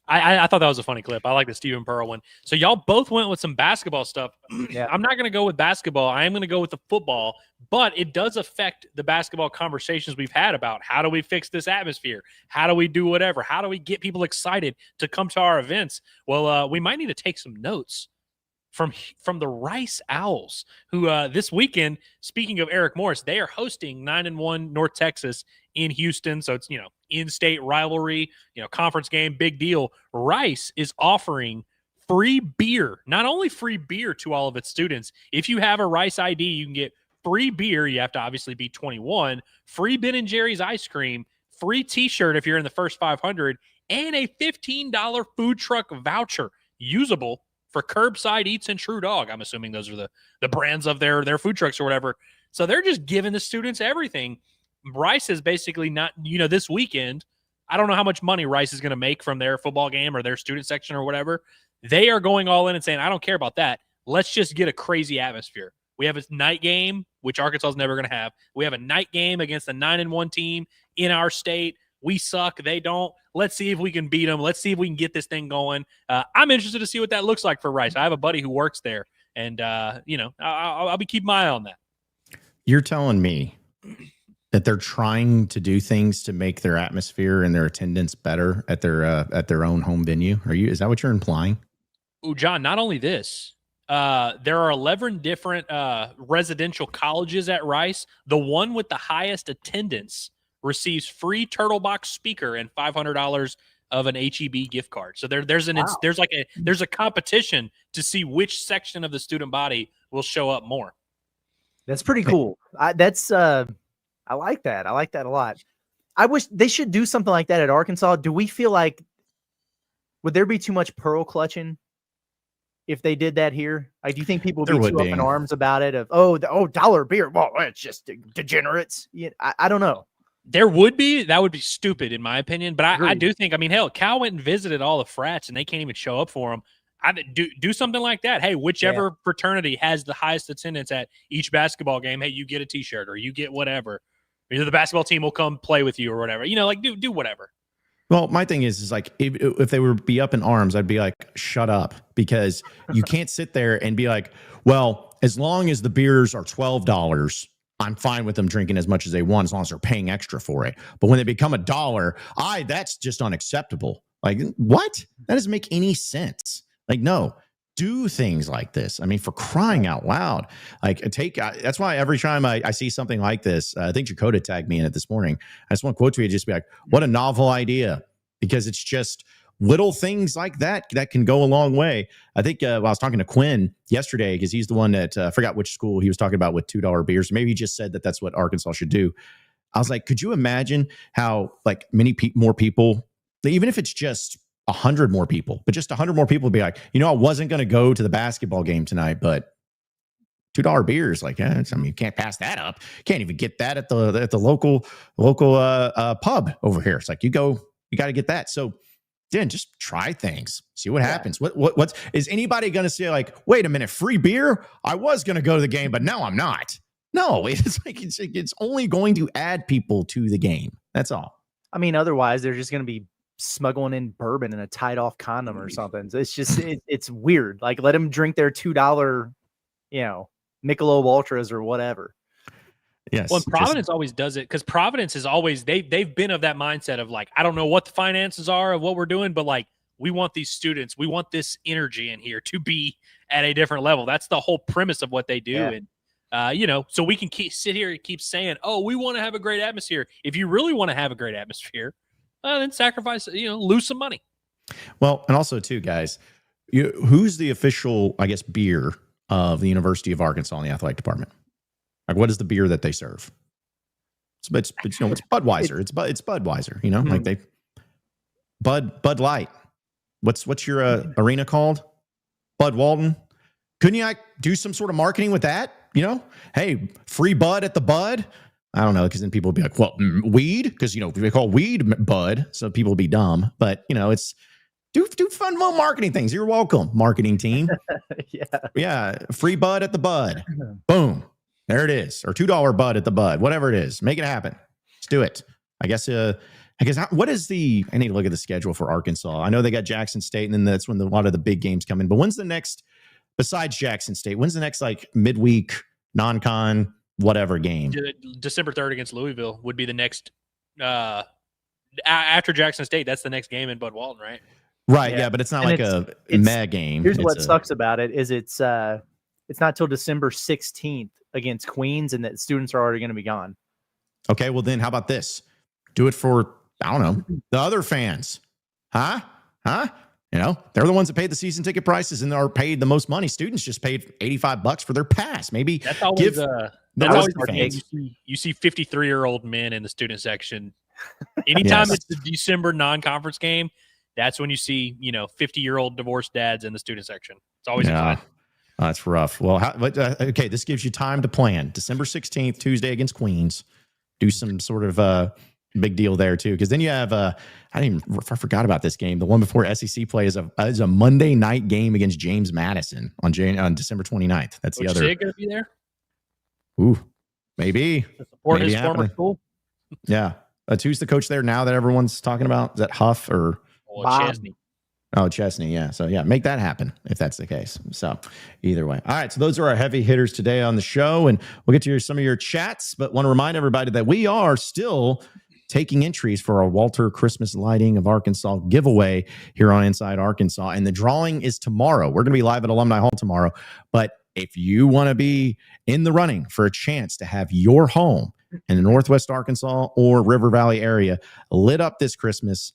I thought that was a funny clip. I like the Stephen Pearl one. So y'all both went with some basketball stuff.
Yeah.
I'm not going to go with basketball. I am going to go with the football, but it does affect the basketball conversations we've had about how do we fix this atmosphere? How do we do whatever? How do we get people excited to come to our events? Well, we might need to take some notes from the Rice Owls, who this weekend, speaking of Eric Morris, they are hosting 9-1 North Texas in Houston. So it's, in-state rivalry, conference game, big deal. Rice is offering free beer, not only free beer to all of its students. If you have a Rice ID, you can get free beer. You have to obviously be 21, free Ben & Jerry's ice cream, free t-shirt if you're in the first 500, and a $15 food truck voucher usable for curbside eats and True Dog. I'm assuming those are the brands of their food trucks or whatever. So they're just giving the students everything. Rice is basically not, this weekend, I don't know how much money Rice is going to make from their football game or their student section or whatever. They are going all in and saying, I don't care about that. Let's just get a crazy atmosphere. We have a night game, which Arkansas is never going to have. We have a night game against a 9-1 team in our state. We suck. They don't. Let's see if we can beat them. Let's see if we can get this thing going. I'm interested to see what that looks like for Rice. I have a buddy who works there, and, I'll be keeping my eye on that.
You're telling me that they're trying to do things to make their atmosphere and their attendance better at their own home venue? Is that what you're implying?
Ooh, John, not only this, there are 11 different residential colleges at Rice. The one with the highest attendance receives free Turtle Box speaker and $500 of an HEB gift card. So there's a competition to see which section of the student body will show up more.
That's pretty cool. I like that. I like that a lot. I wish they should do something like that at Arkansas. Do we feel like, would there be too much pearl clutching if they did that here? Like, do you think people would be too up in arms about it? Dollar beer. Well, it's just degenerates. I don't know.
That would be stupid in my opinion. But I do think, hell, Cal went and visited all the frats and they can't even show up for them. I do something like that. Hey, whichever fraternity has the highest attendance at each basketball game, hey, you get a t-shirt or you get whatever. Either the basketball team will come play with you or whatever. Do whatever.
Well, my thing is like, if they would be up in arms, I'd be like, shut up, because you can't sit there and be like, well, as long as the beers are $12, I'm fine with them drinking as much as they want, as long as they're paying extra for it. But when they become $1, that's just unacceptable. Like, what? That doesn't make any sense. Like, no, do things like this. For crying out loud. Like, that's why every time I see something like this, I think Dakota tagged me in it this morning. I just want to quote to you, just be like, what a novel idea, because it's just little things like that can go a long way. I think I was talking to Quinn yesterday, because he's the one that I forgot which school he was talking about with $2 beers. Maybe he just said that that's what Arkansas should do. I was like, could you imagine how like many more people, even if it's just 100 more people, but just 100 more people would be like, I wasn't going to go to the basketball game tonight, but $2 beers, like, you can't pass that up. Can't even get that at the local pub over here. It's like, you got to get that. So then just try things, see what happens. What's is anybody going to say like, wait a minute, free beer? I was going to go to the game, but now I'm not. No, it's like, it's only going to add people to the game. That's all.
Otherwise they're just going to be smuggling in bourbon in a tied off condom or something. So it's just, it's weird. Like, let them drink their $2, Michelob Ultras or whatever.
Yes.
Well, Providence always does it, because Providence is always, they've been of that mindset of like, I don't know what the finances are of what we're doing, but like, we want these students, we want this energy in here to be at a different level. That's the whole premise of what they do.
Yeah.
And, so we can sit here and keep saying, oh, we want to have a great atmosphere. If you really want to have a great atmosphere, then sacrifice, lose some money.
Well, and also too, guys, who's the official, I guess, beer of the University of Arkansas in the athletic department? Like, what is the beer that they serve? It's Budweiser. It's Budweiser. Like they Bud Light. What's your arena called? Bud Walton. Couldn't you do some sort of marketing with that? Hey, free Bud at the Bud. I don't know, because then people would be like, well, weed, because they call weed Bud, so people would be dumb. But it's do fun marketing things. You're welcome, marketing team. Yeah, free Bud at the Bud. Boom, there it is, or $2 Bud at the Bud, whatever it is. Make it happen. Let's do it. I guess. What is the? I need to look at the schedule for Arkansas. I know they got Jackson State, and then that's when a lot of the big games come in. But when's the next? Besides Jackson State, when's the next like midweek non-con whatever game?
December 3rd against Louisville would be the next after Jackson State. That's the next game in Bud Walton, right?
Right. Yeah, but it's not like a mega game.
Here's what sucks about it is it's not till December 16th against Queens, and that students are already going to be gone.
Okay, well then how about this? Do it for, I don't know, the other fans. Huh? They're the ones that paid the season ticket prices and are paid the most money. Students just paid $85 for their pass. Maybe
that's always fans. You see 53-year-old men in the student section. Anytime it's the December non-conference game, that's when you see 50-year-old divorced dads in the student section. It's always fun.
That's rough. Well, okay, this gives you time to plan. December 16th, Tuesday against Queens. Do some sort of big deal there too, because then you have I forgot about this game. The one before SEC play is a Monday night game against James Madison on December 29th. That's the other.
Is going to be there?
Ooh, maybe
to support his former school.
Yeah, who's the coach there now that everyone's talking about? Is that Huff or
Chesney?
Oh, Chesney. Yeah. So make that happen if that's the case. So either way. All right. So those are our heavy hitters today on the show, and we'll get to some of your chats. But want to remind everybody that we are still taking entries for our Walter Christmas Lighting of Arkansas giveaway here on Inside Arkansas. And the drawing is tomorrow. We're going to be live at Alumni Hall tomorrow. But if you want to be in the running for a chance to have your home in the Northwest Arkansas or River Valley area lit up this Christmas,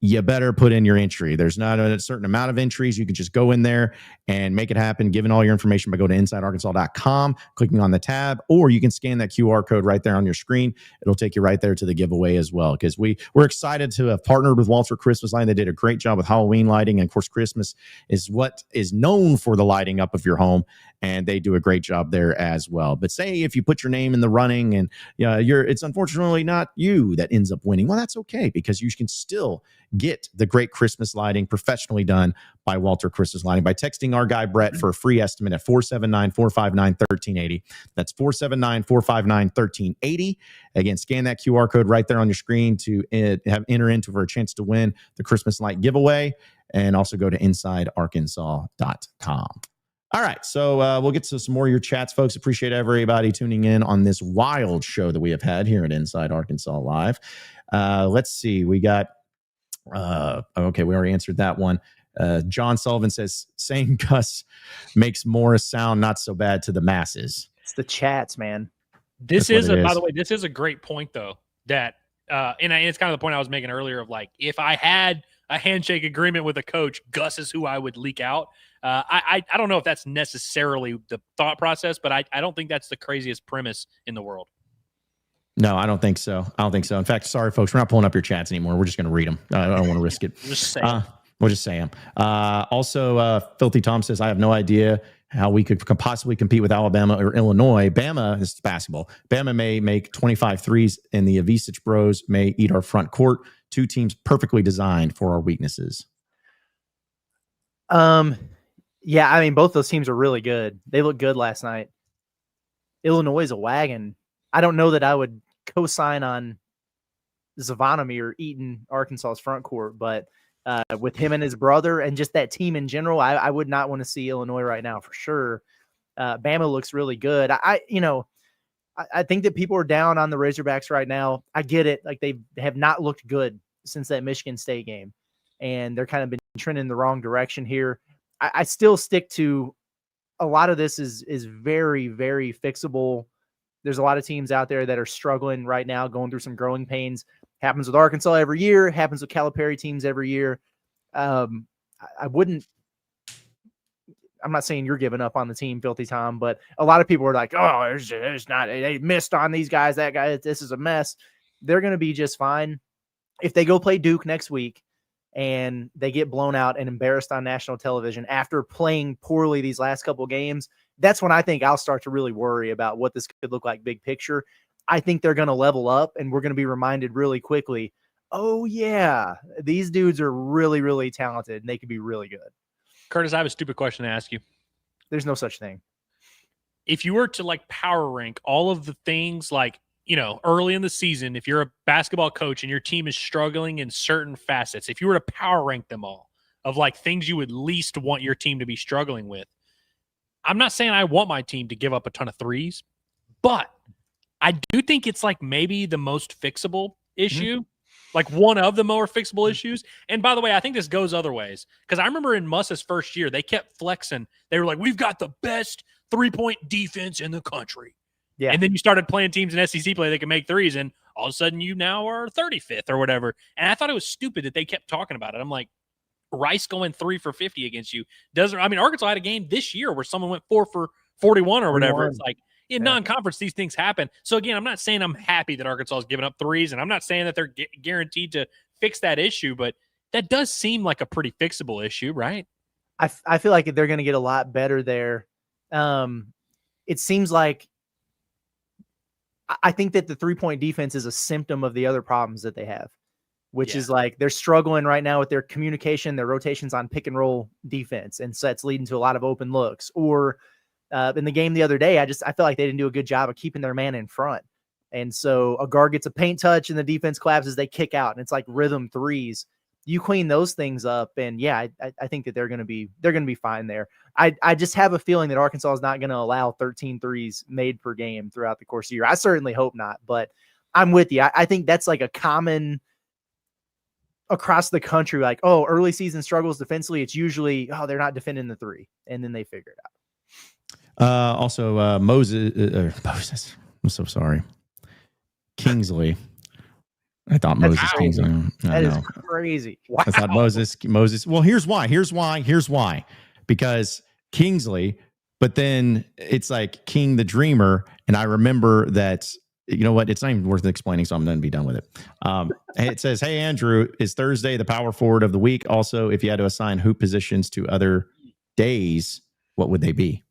you better put in your entry. There's not a certain amount of entries. You can just go in there and make it happen, giving all your information by go to InsideArkansas.com, clicking on the tab, or you can scan that QR code right there on your screen. It'll take you right there to the giveaway as well, because we're excited to have partnered with Walter Christmas Lighting. They did a great job with Halloween lighting, and of course, Christmas is what is known for the lighting up of your home, and they do a great job there as well. But say if you put your name in the running and it's unfortunately not you that ends up winning, well, that's okay, because you can still get the great Christmas lighting professionally done by Walter Christmas Lighting by texting our guy Brett for a free estimate at 479-459-1380. That's 479-459-1380. Again, scan that QR code right there on your screen to enter into for a chance to win the Christmas light giveaway, and also go to InsideArkansas.com. All right, so we'll get to some more of your chats, folks. Appreciate everybody tuning in on this wild show that we have had here at Inside Arkansas Live. Let's see, we got okay, we already answered that one. John Sullivan says, saying Gus makes Morris sound not so bad to the masses.
It's the chats, man.
By the way, this is a great point, though, that, and it's kind of the point I was making earlier of like, if I had a handshake agreement with a coach, Gus is who I would leak out. I don't know if that's necessarily the thought process, but I don't think that's the craziest premise in the world.
No, I don't think so. In fact, sorry, folks, we're not pulling up your chats anymore. We're just going to read them. I don't want to risk it.
Just saying.
We'll just say them. Also, Filthy Tom says, I have no idea how we could possibly compete with Alabama or Illinois. Bama, this is basketball. Bama may make 25 threes, and the Avicich Bros may eat our front court. Two teams perfectly designed for our weaknesses.
Yeah, I mean, both those teams are really good. They look good last night. Illinois is a wagon. I don't know that I would co-sign on Zavonimir eating Arkansas's front court, but with him and his brother and just that team in general, I would not want to see Illinois right now for sure. Bama looks really good. I think that people are down on the Razorbacks right now. I get it. Like, they have not looked good since that Michigan State game, and they're kind of been trending in the wrong direction here. I still stick to a lot of this is very, very fixable. There's a lot of teams out there that are struggling right now, going through some growing pains. Happens with Arkansas every year. Happens with Calipari teams every year. I'm not saying you're giving up on the team, Filthy Tom, but a lot of people are like, oh, there's not, they missed on these guys, that guy, this is a mess. They're going to be just fine. If they go play Duke next week and they get blown out and embarrassed on national television after playing poorly these last couple of games, that's when I think I'll start to really worry about what this could look like big picture. I think they're going to level up, and we're going to be reminded really quickly, oh, yeah, these dudes are really, really talented, and they could be really good.
Curtis, I have a stupid question to ask you.
There's no such thing.
If you were to like power rank all of the things like, early in the season, if you're a basketball coach and your team is struggling in certain facets, if you were to power rank them all of like things you would least want your team to be struggling with, I'm not saying I want my team to give up a ton of threes, but I do think it's like maybe the most fixable issue, like one of the more fixable issues. And by the way, I think this goes other ways because I remember in Muss's first year, they kept flexing. They were like, we've got the best 3-point defense in the country.
Yeah.
And then you started playing teams in SEC play that can make threes, and all of a sudden you now are 35th or whatever. And I thought it was stupid that they kept talking about it. I'm like, Rice going 3 for 50 against you doesn't. I mean, Arkansas had a game this year where someone went 4 for 41 or whatever.
41.
It's like in non-conference, these things happen. So again, I'm not saying I'm happy that Arkansas is giving up threes, and I'm not saying that they're guaranteed to fix that issue, but that does seem like a pretty fixable issue, right?
I feel like they're going to get a lot better there. It seems like I think that the 3-point defense is a symptom of the other problems that they have, which is like they're struggling right now with their communication, their rotations on pick and roll defense, and so that's leading to a lot of open looks. Or in the game the other day, I feel like they didn't do a good job of keeping their man in front. And so a guard gets a paint touch and the defense collapses, they kick out, and it's like rhythm threes. You clean those things up, and I think that they're going to be fine there. I just have a feeling that Arkansas is not going to allow 13 threes made per game throughout the course of the year. I certainly hope not, but I'm with you. I think that's like a common across the country, like, oh, early season struggles defensively. It's usually, oh, they're not defending the three, and then they figure it out.
Also, Moses. I'm so sorry. Kingsley. I thought Moses Kingsley.
That is crazy.
Wow. I thought Moses. Well, here's why. Because Kingsley, but then it's like King the Dreamer. And I remember that, you know what? It's not even worth explaining, so I'm going to be done with it. It says, hey, Andrew, is Thursday the power forward of the week? Also, if you had to assign hoop positions to other days, what would they be?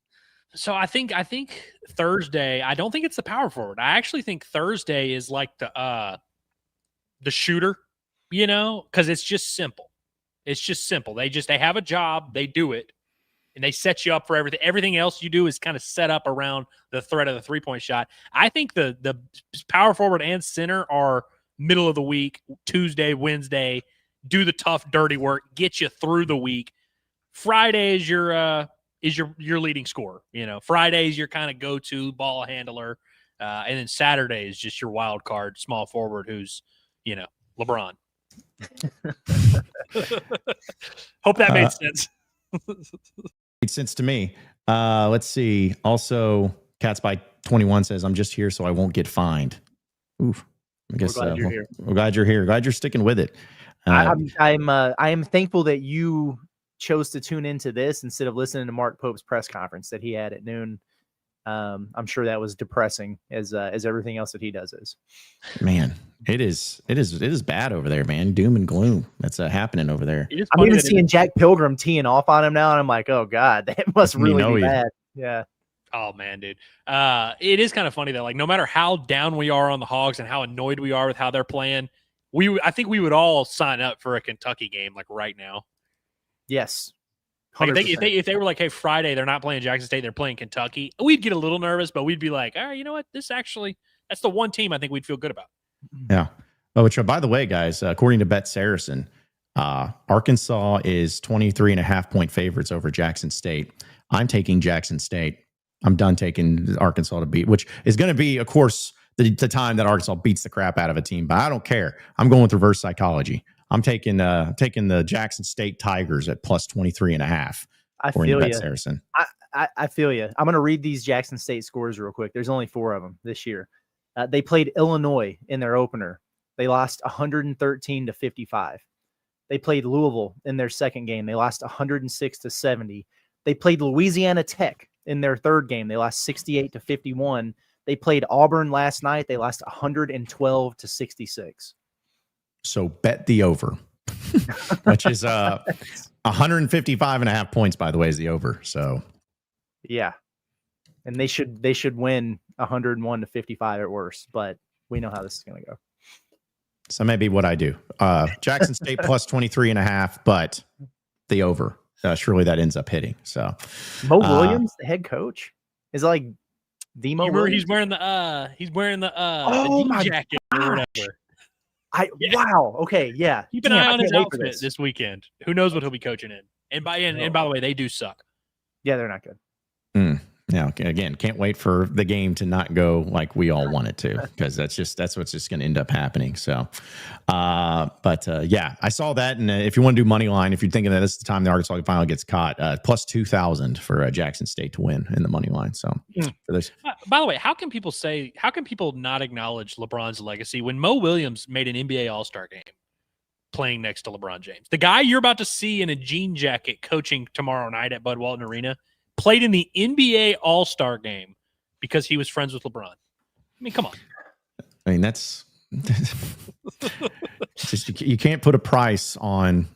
So I think Thursday, I don't think it's the power forward. I actually think Thursday is like the shooter, because it's just simple. It's just simple. They have a job, they do it, and they set you up for everything. Everything else you do is kind of set up around the threat of the 3-point shot. I think the power forward and center are middle of the week, Tuesday, Wednesday, do the tough, dirty work, get you through the week. Friday is your leading scorer. Friday is your kind of go-to ball handler. And then Saturday is just your wild card, small forward who's, LeBron. Hope that made sense.
Made sense to me. Let's see. Also, Cats by 21 says, I'm just here so I won't get fined. Oof. I guess
We're glad you're here.
We're glad you're here. Glad you're sticking with it.
I am thankful that you chose to tune into this instead of listening to Mark Pope's press conference that he had at noon. I'm sure that was depressing as everything else that he does is.
Man, it is bad over there, man. Doom and gloom that's happening over there.
I'm even seeing Jack Pilgrim teeing off on him now, and I'm like, oh god, that must really be bad. Yeah.
Oh man, dude. It is kind of funny that like no matter how down we are on the Hogs and how annoyed we are with how they're playing, I think we would all sign up for a Kentucky game like right now.
Yes.
Like if they were like, hey, Friday, they're not playing Jackson State, they're playing Kentucky, we'd get a little nervous, but we'd be like, all right, you know what? That's the one team I think we'd feel good about.
Yeah. Oh, which, by the way, guys, according to Bet SARACEN, Arkansas is 23.5-point favorites over Jackson State. I'm taking Jackson State. I'm done taking Arkansas to beat, which is going to be, of course, the time that Arkansas beats the crap out of a team, but I don't care. I'm going with reverse psychology. I'm taking the Jackson State Tigers at plus 23.5.
I feel you.
Saracen.
I feel you. I'm going to read these Jackson State scores real quick. There's only 4 of them this year. They played Illinois in their opener. They lost 113-55. They played Louisville in their second game. They lost 106-70. They played Louisiana Tech in their third game. They lost 68-51. They played Auburn last night. They lost 112-66.
So bet the over, which is 155.5 points, by the way, is the over. So
yeah. And they should win 101-55 at worst, but we know how this is going to go.
So maybe what I do, Jackson State plus 23.5, but the over. Surely that ends up hitting. So
Mo Williams, the head coach, is like the Mo Williams.
He's wearing the the jacket or whatever.
Wow. Okay. Yeah.
Keep an eye on his outfit this weekend. Who knows what he'll be coaching in? And by the way, they do suck.
Yeah, they're not good.
Yeah. Again, can't wait for the game to not go like we all want it to, because that's what's just going to end up happening. So, yeah, I saw that. And if you want to do money line, if you're thinking that this is the time the Arkansas finally gets caught, plus 2,000 for Jackson State to win in the money line. So, for this.
By the way, how can people not acknowledge LeBron's legacy when Mo Williams made an NBA All-Star game playing next to LeBron James? The guy you're about to see in a jean jacket coaching tomorrow night at Bud Walton Arena played in the NBA All-Star game because he was friends with LeBron. I mean, come on.
I mean, that's just, you can't put a price on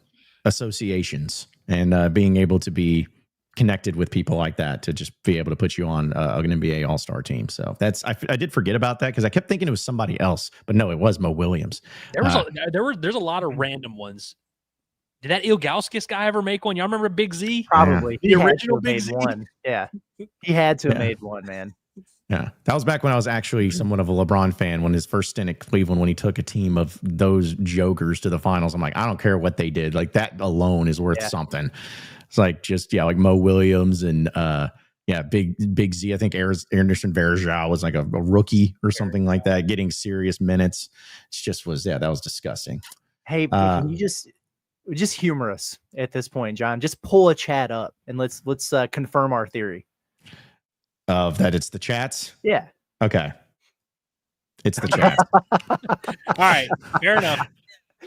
associations and being able to be connected with people like that to just be able to put you on an NBA All-Star team. So I did forget about that because I kept thinking it was somebody else, but no, it was Mo Williams.
There's a lot of random ones. Did that Ilgauskas guy ever make one? Y'all remember Big Z?
Probably.
The original Big Z?
One. Yeah. He had to have made one, man.
Yeah. That was back when I was actually somewhat of a LeBron fan, when his first stint at Cleveland, when he took a team of those jokers to the finals. I'm like, I don't care what they did. Like, that alone is worth something. It's like like Mo Williams and Big Z. I think Anderson Varejao was like a rookie or something like that, getting serious minutes. It just was, that was disgusting.
Hey, can you just humor us at this point, John? Just pull a chat up and let's confirm our theory
of that it's the chats.
Yeah.
Okay. It's the chats.
All right. Fair enough.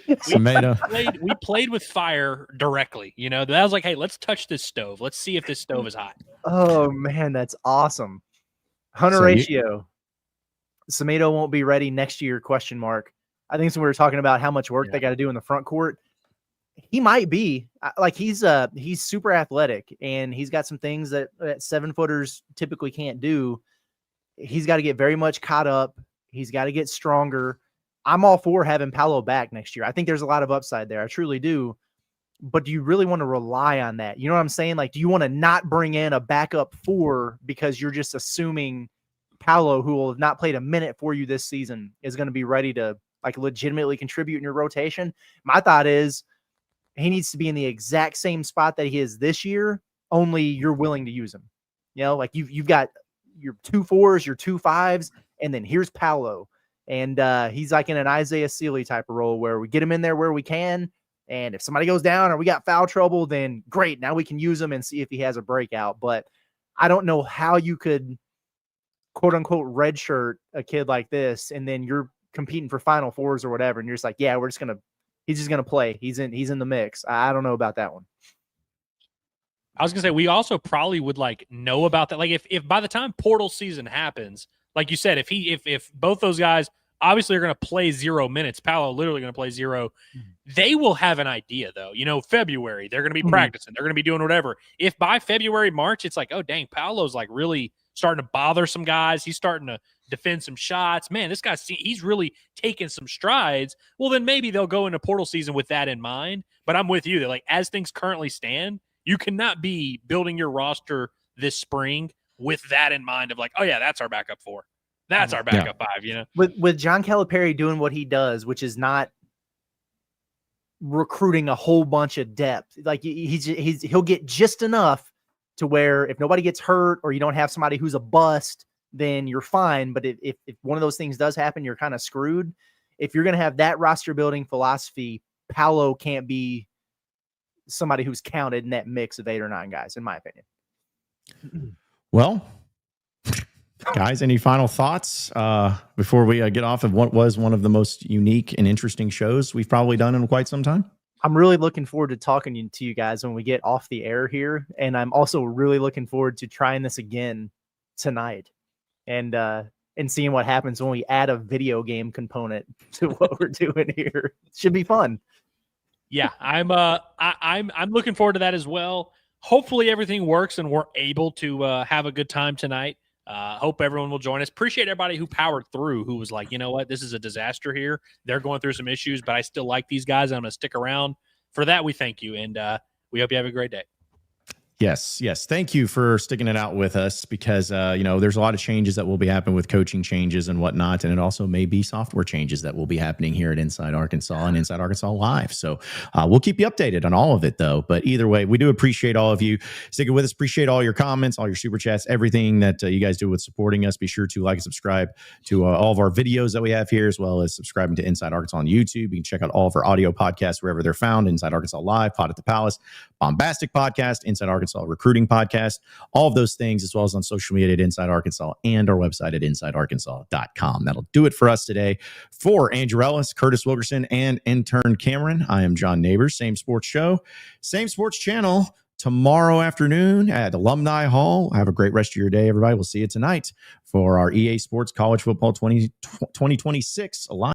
We played with fire directly. You know, that was like, hey, let's touch this stove. Let's see if this stove is hot.
Oh man, that's awesome. Hunter ratio. Semedo won't be ready next year? ? I think so. We were talking about how much work they got to do in the front court. He might be like, he's super athletic and he's got some things that 7-footers typically can't do. He's got to get very much caught up. He's got to get stronger. I'm all for having Paolo back next year. I think there's a lot of upside there. I truly do. But do you really want to rely on that? You know what I'm saying? Like, do you want to not bring in a backup 4 because you're just assuming Paolo, who will have not played a minute for you this season, is going to be ready to like legitimately contribute in your rotation? My thought is, he needs to be in the exact same spot that he is this year, only you're willing to use him. You know, like you've got your 2 4s, your 2 5s, and then here's Paolo. And he's like in an Isaiah Sealy type of role where we get him in there where we can. And if somebody goes down or we got foul trouble, then great. Now we can use him and see if he has a breakout. But I don't know how you could, quote unquote, redshirt a kid like this. And then you're competing for Final Fours or whatever. And you're just like, yeah, he's just going to play. He's in the mix. I don't know about that one.
I was going to say, we also probably would like know about that. Like if by the time portal season happens, like you said, if both those guys obviously are going to play 0 minutes, Paolo literally going to play 0, they will have an idea though. You know, February, they're going to be practicing. They're going to be doing whatever. If by February, March, it's like, oh dang, Paolo's like really starting to bother some guys. He's starting to defend some shots. Man, this guy, he's really taking some strides. Well, then maybe they'll go into portal season with that in mind. But I'm with you that like, as things currently stand, you cannot be building your roster this spring with that in mind of like, oh yeah, that's our backup 4. That's our backup 5, you know?
With John Calipari doing what he does, which is not recruiting a whole bunch of depth. Like he'll get just enough to where if nobody gets hurt or you don't have somebody who's a bust, then you're fine. But if one of those things does happen, you're kind of screwed. If you're going to have that roster building philosophy Paolo can't be somebody who's counted in that mix of 8 or 9 guys, in my opinion.
Well, guys, any final thoughts before we get off of what was one of the most unique and interesting shows we've probably done in quite some time?
I'm really looking forward to talking to you guys when we get off the air here. And I'm also really looking forward to trying this again tonight and seeing what happens when we add a video game component to what we're doing here. It should be fun.
Yeah, I'm looking forward to that as well. Hopefully everything works and we're able to have a good time tonight. Hope everyone will join us. Appreciate everybody who powered through, who was like, you know what, this is a disaster here. They're going through some issues, but I still like these guys. I'm going to stick around. For that, we thank you, and we hope you have a great day.
Yes. Thank you for sticking it out with us because, there's a lot of changes that will be happening with coaching changes and whatnot. And it also may be software changes that will be happening here at Inside Arkansas and Inside Arkansas Live. So we'll keep you updated on all of it, though. But either way, we do appreciate all of you sticking with us. Appreciate all your comments, all your super chats, everything that you guys do with supporting us. Be sure to like and subscribe to all of our videos that we have here, as well as subscribing to Inside Arkansas on YouTube. You can check out all of our audio podcasts wherever they're found. Inside Arkansas Live, Pod at the Palace, Bombastic Podcast, Inside Arkansas Recruiting Podcast, all of those things, as well as on social media at Inside Arkansas and our website at InsideArkansas.com. That'll do it for us today. For Andrew Ellis, Curtis Wilkerson, and intern Cameron, I am John Neighbors. Same sports show, same sports channel tomorrow afternoon at Alumni Hall. Have a great rest of your day, everybody. We'll see you tonight for our EA Sports College Football 2026 Alliance.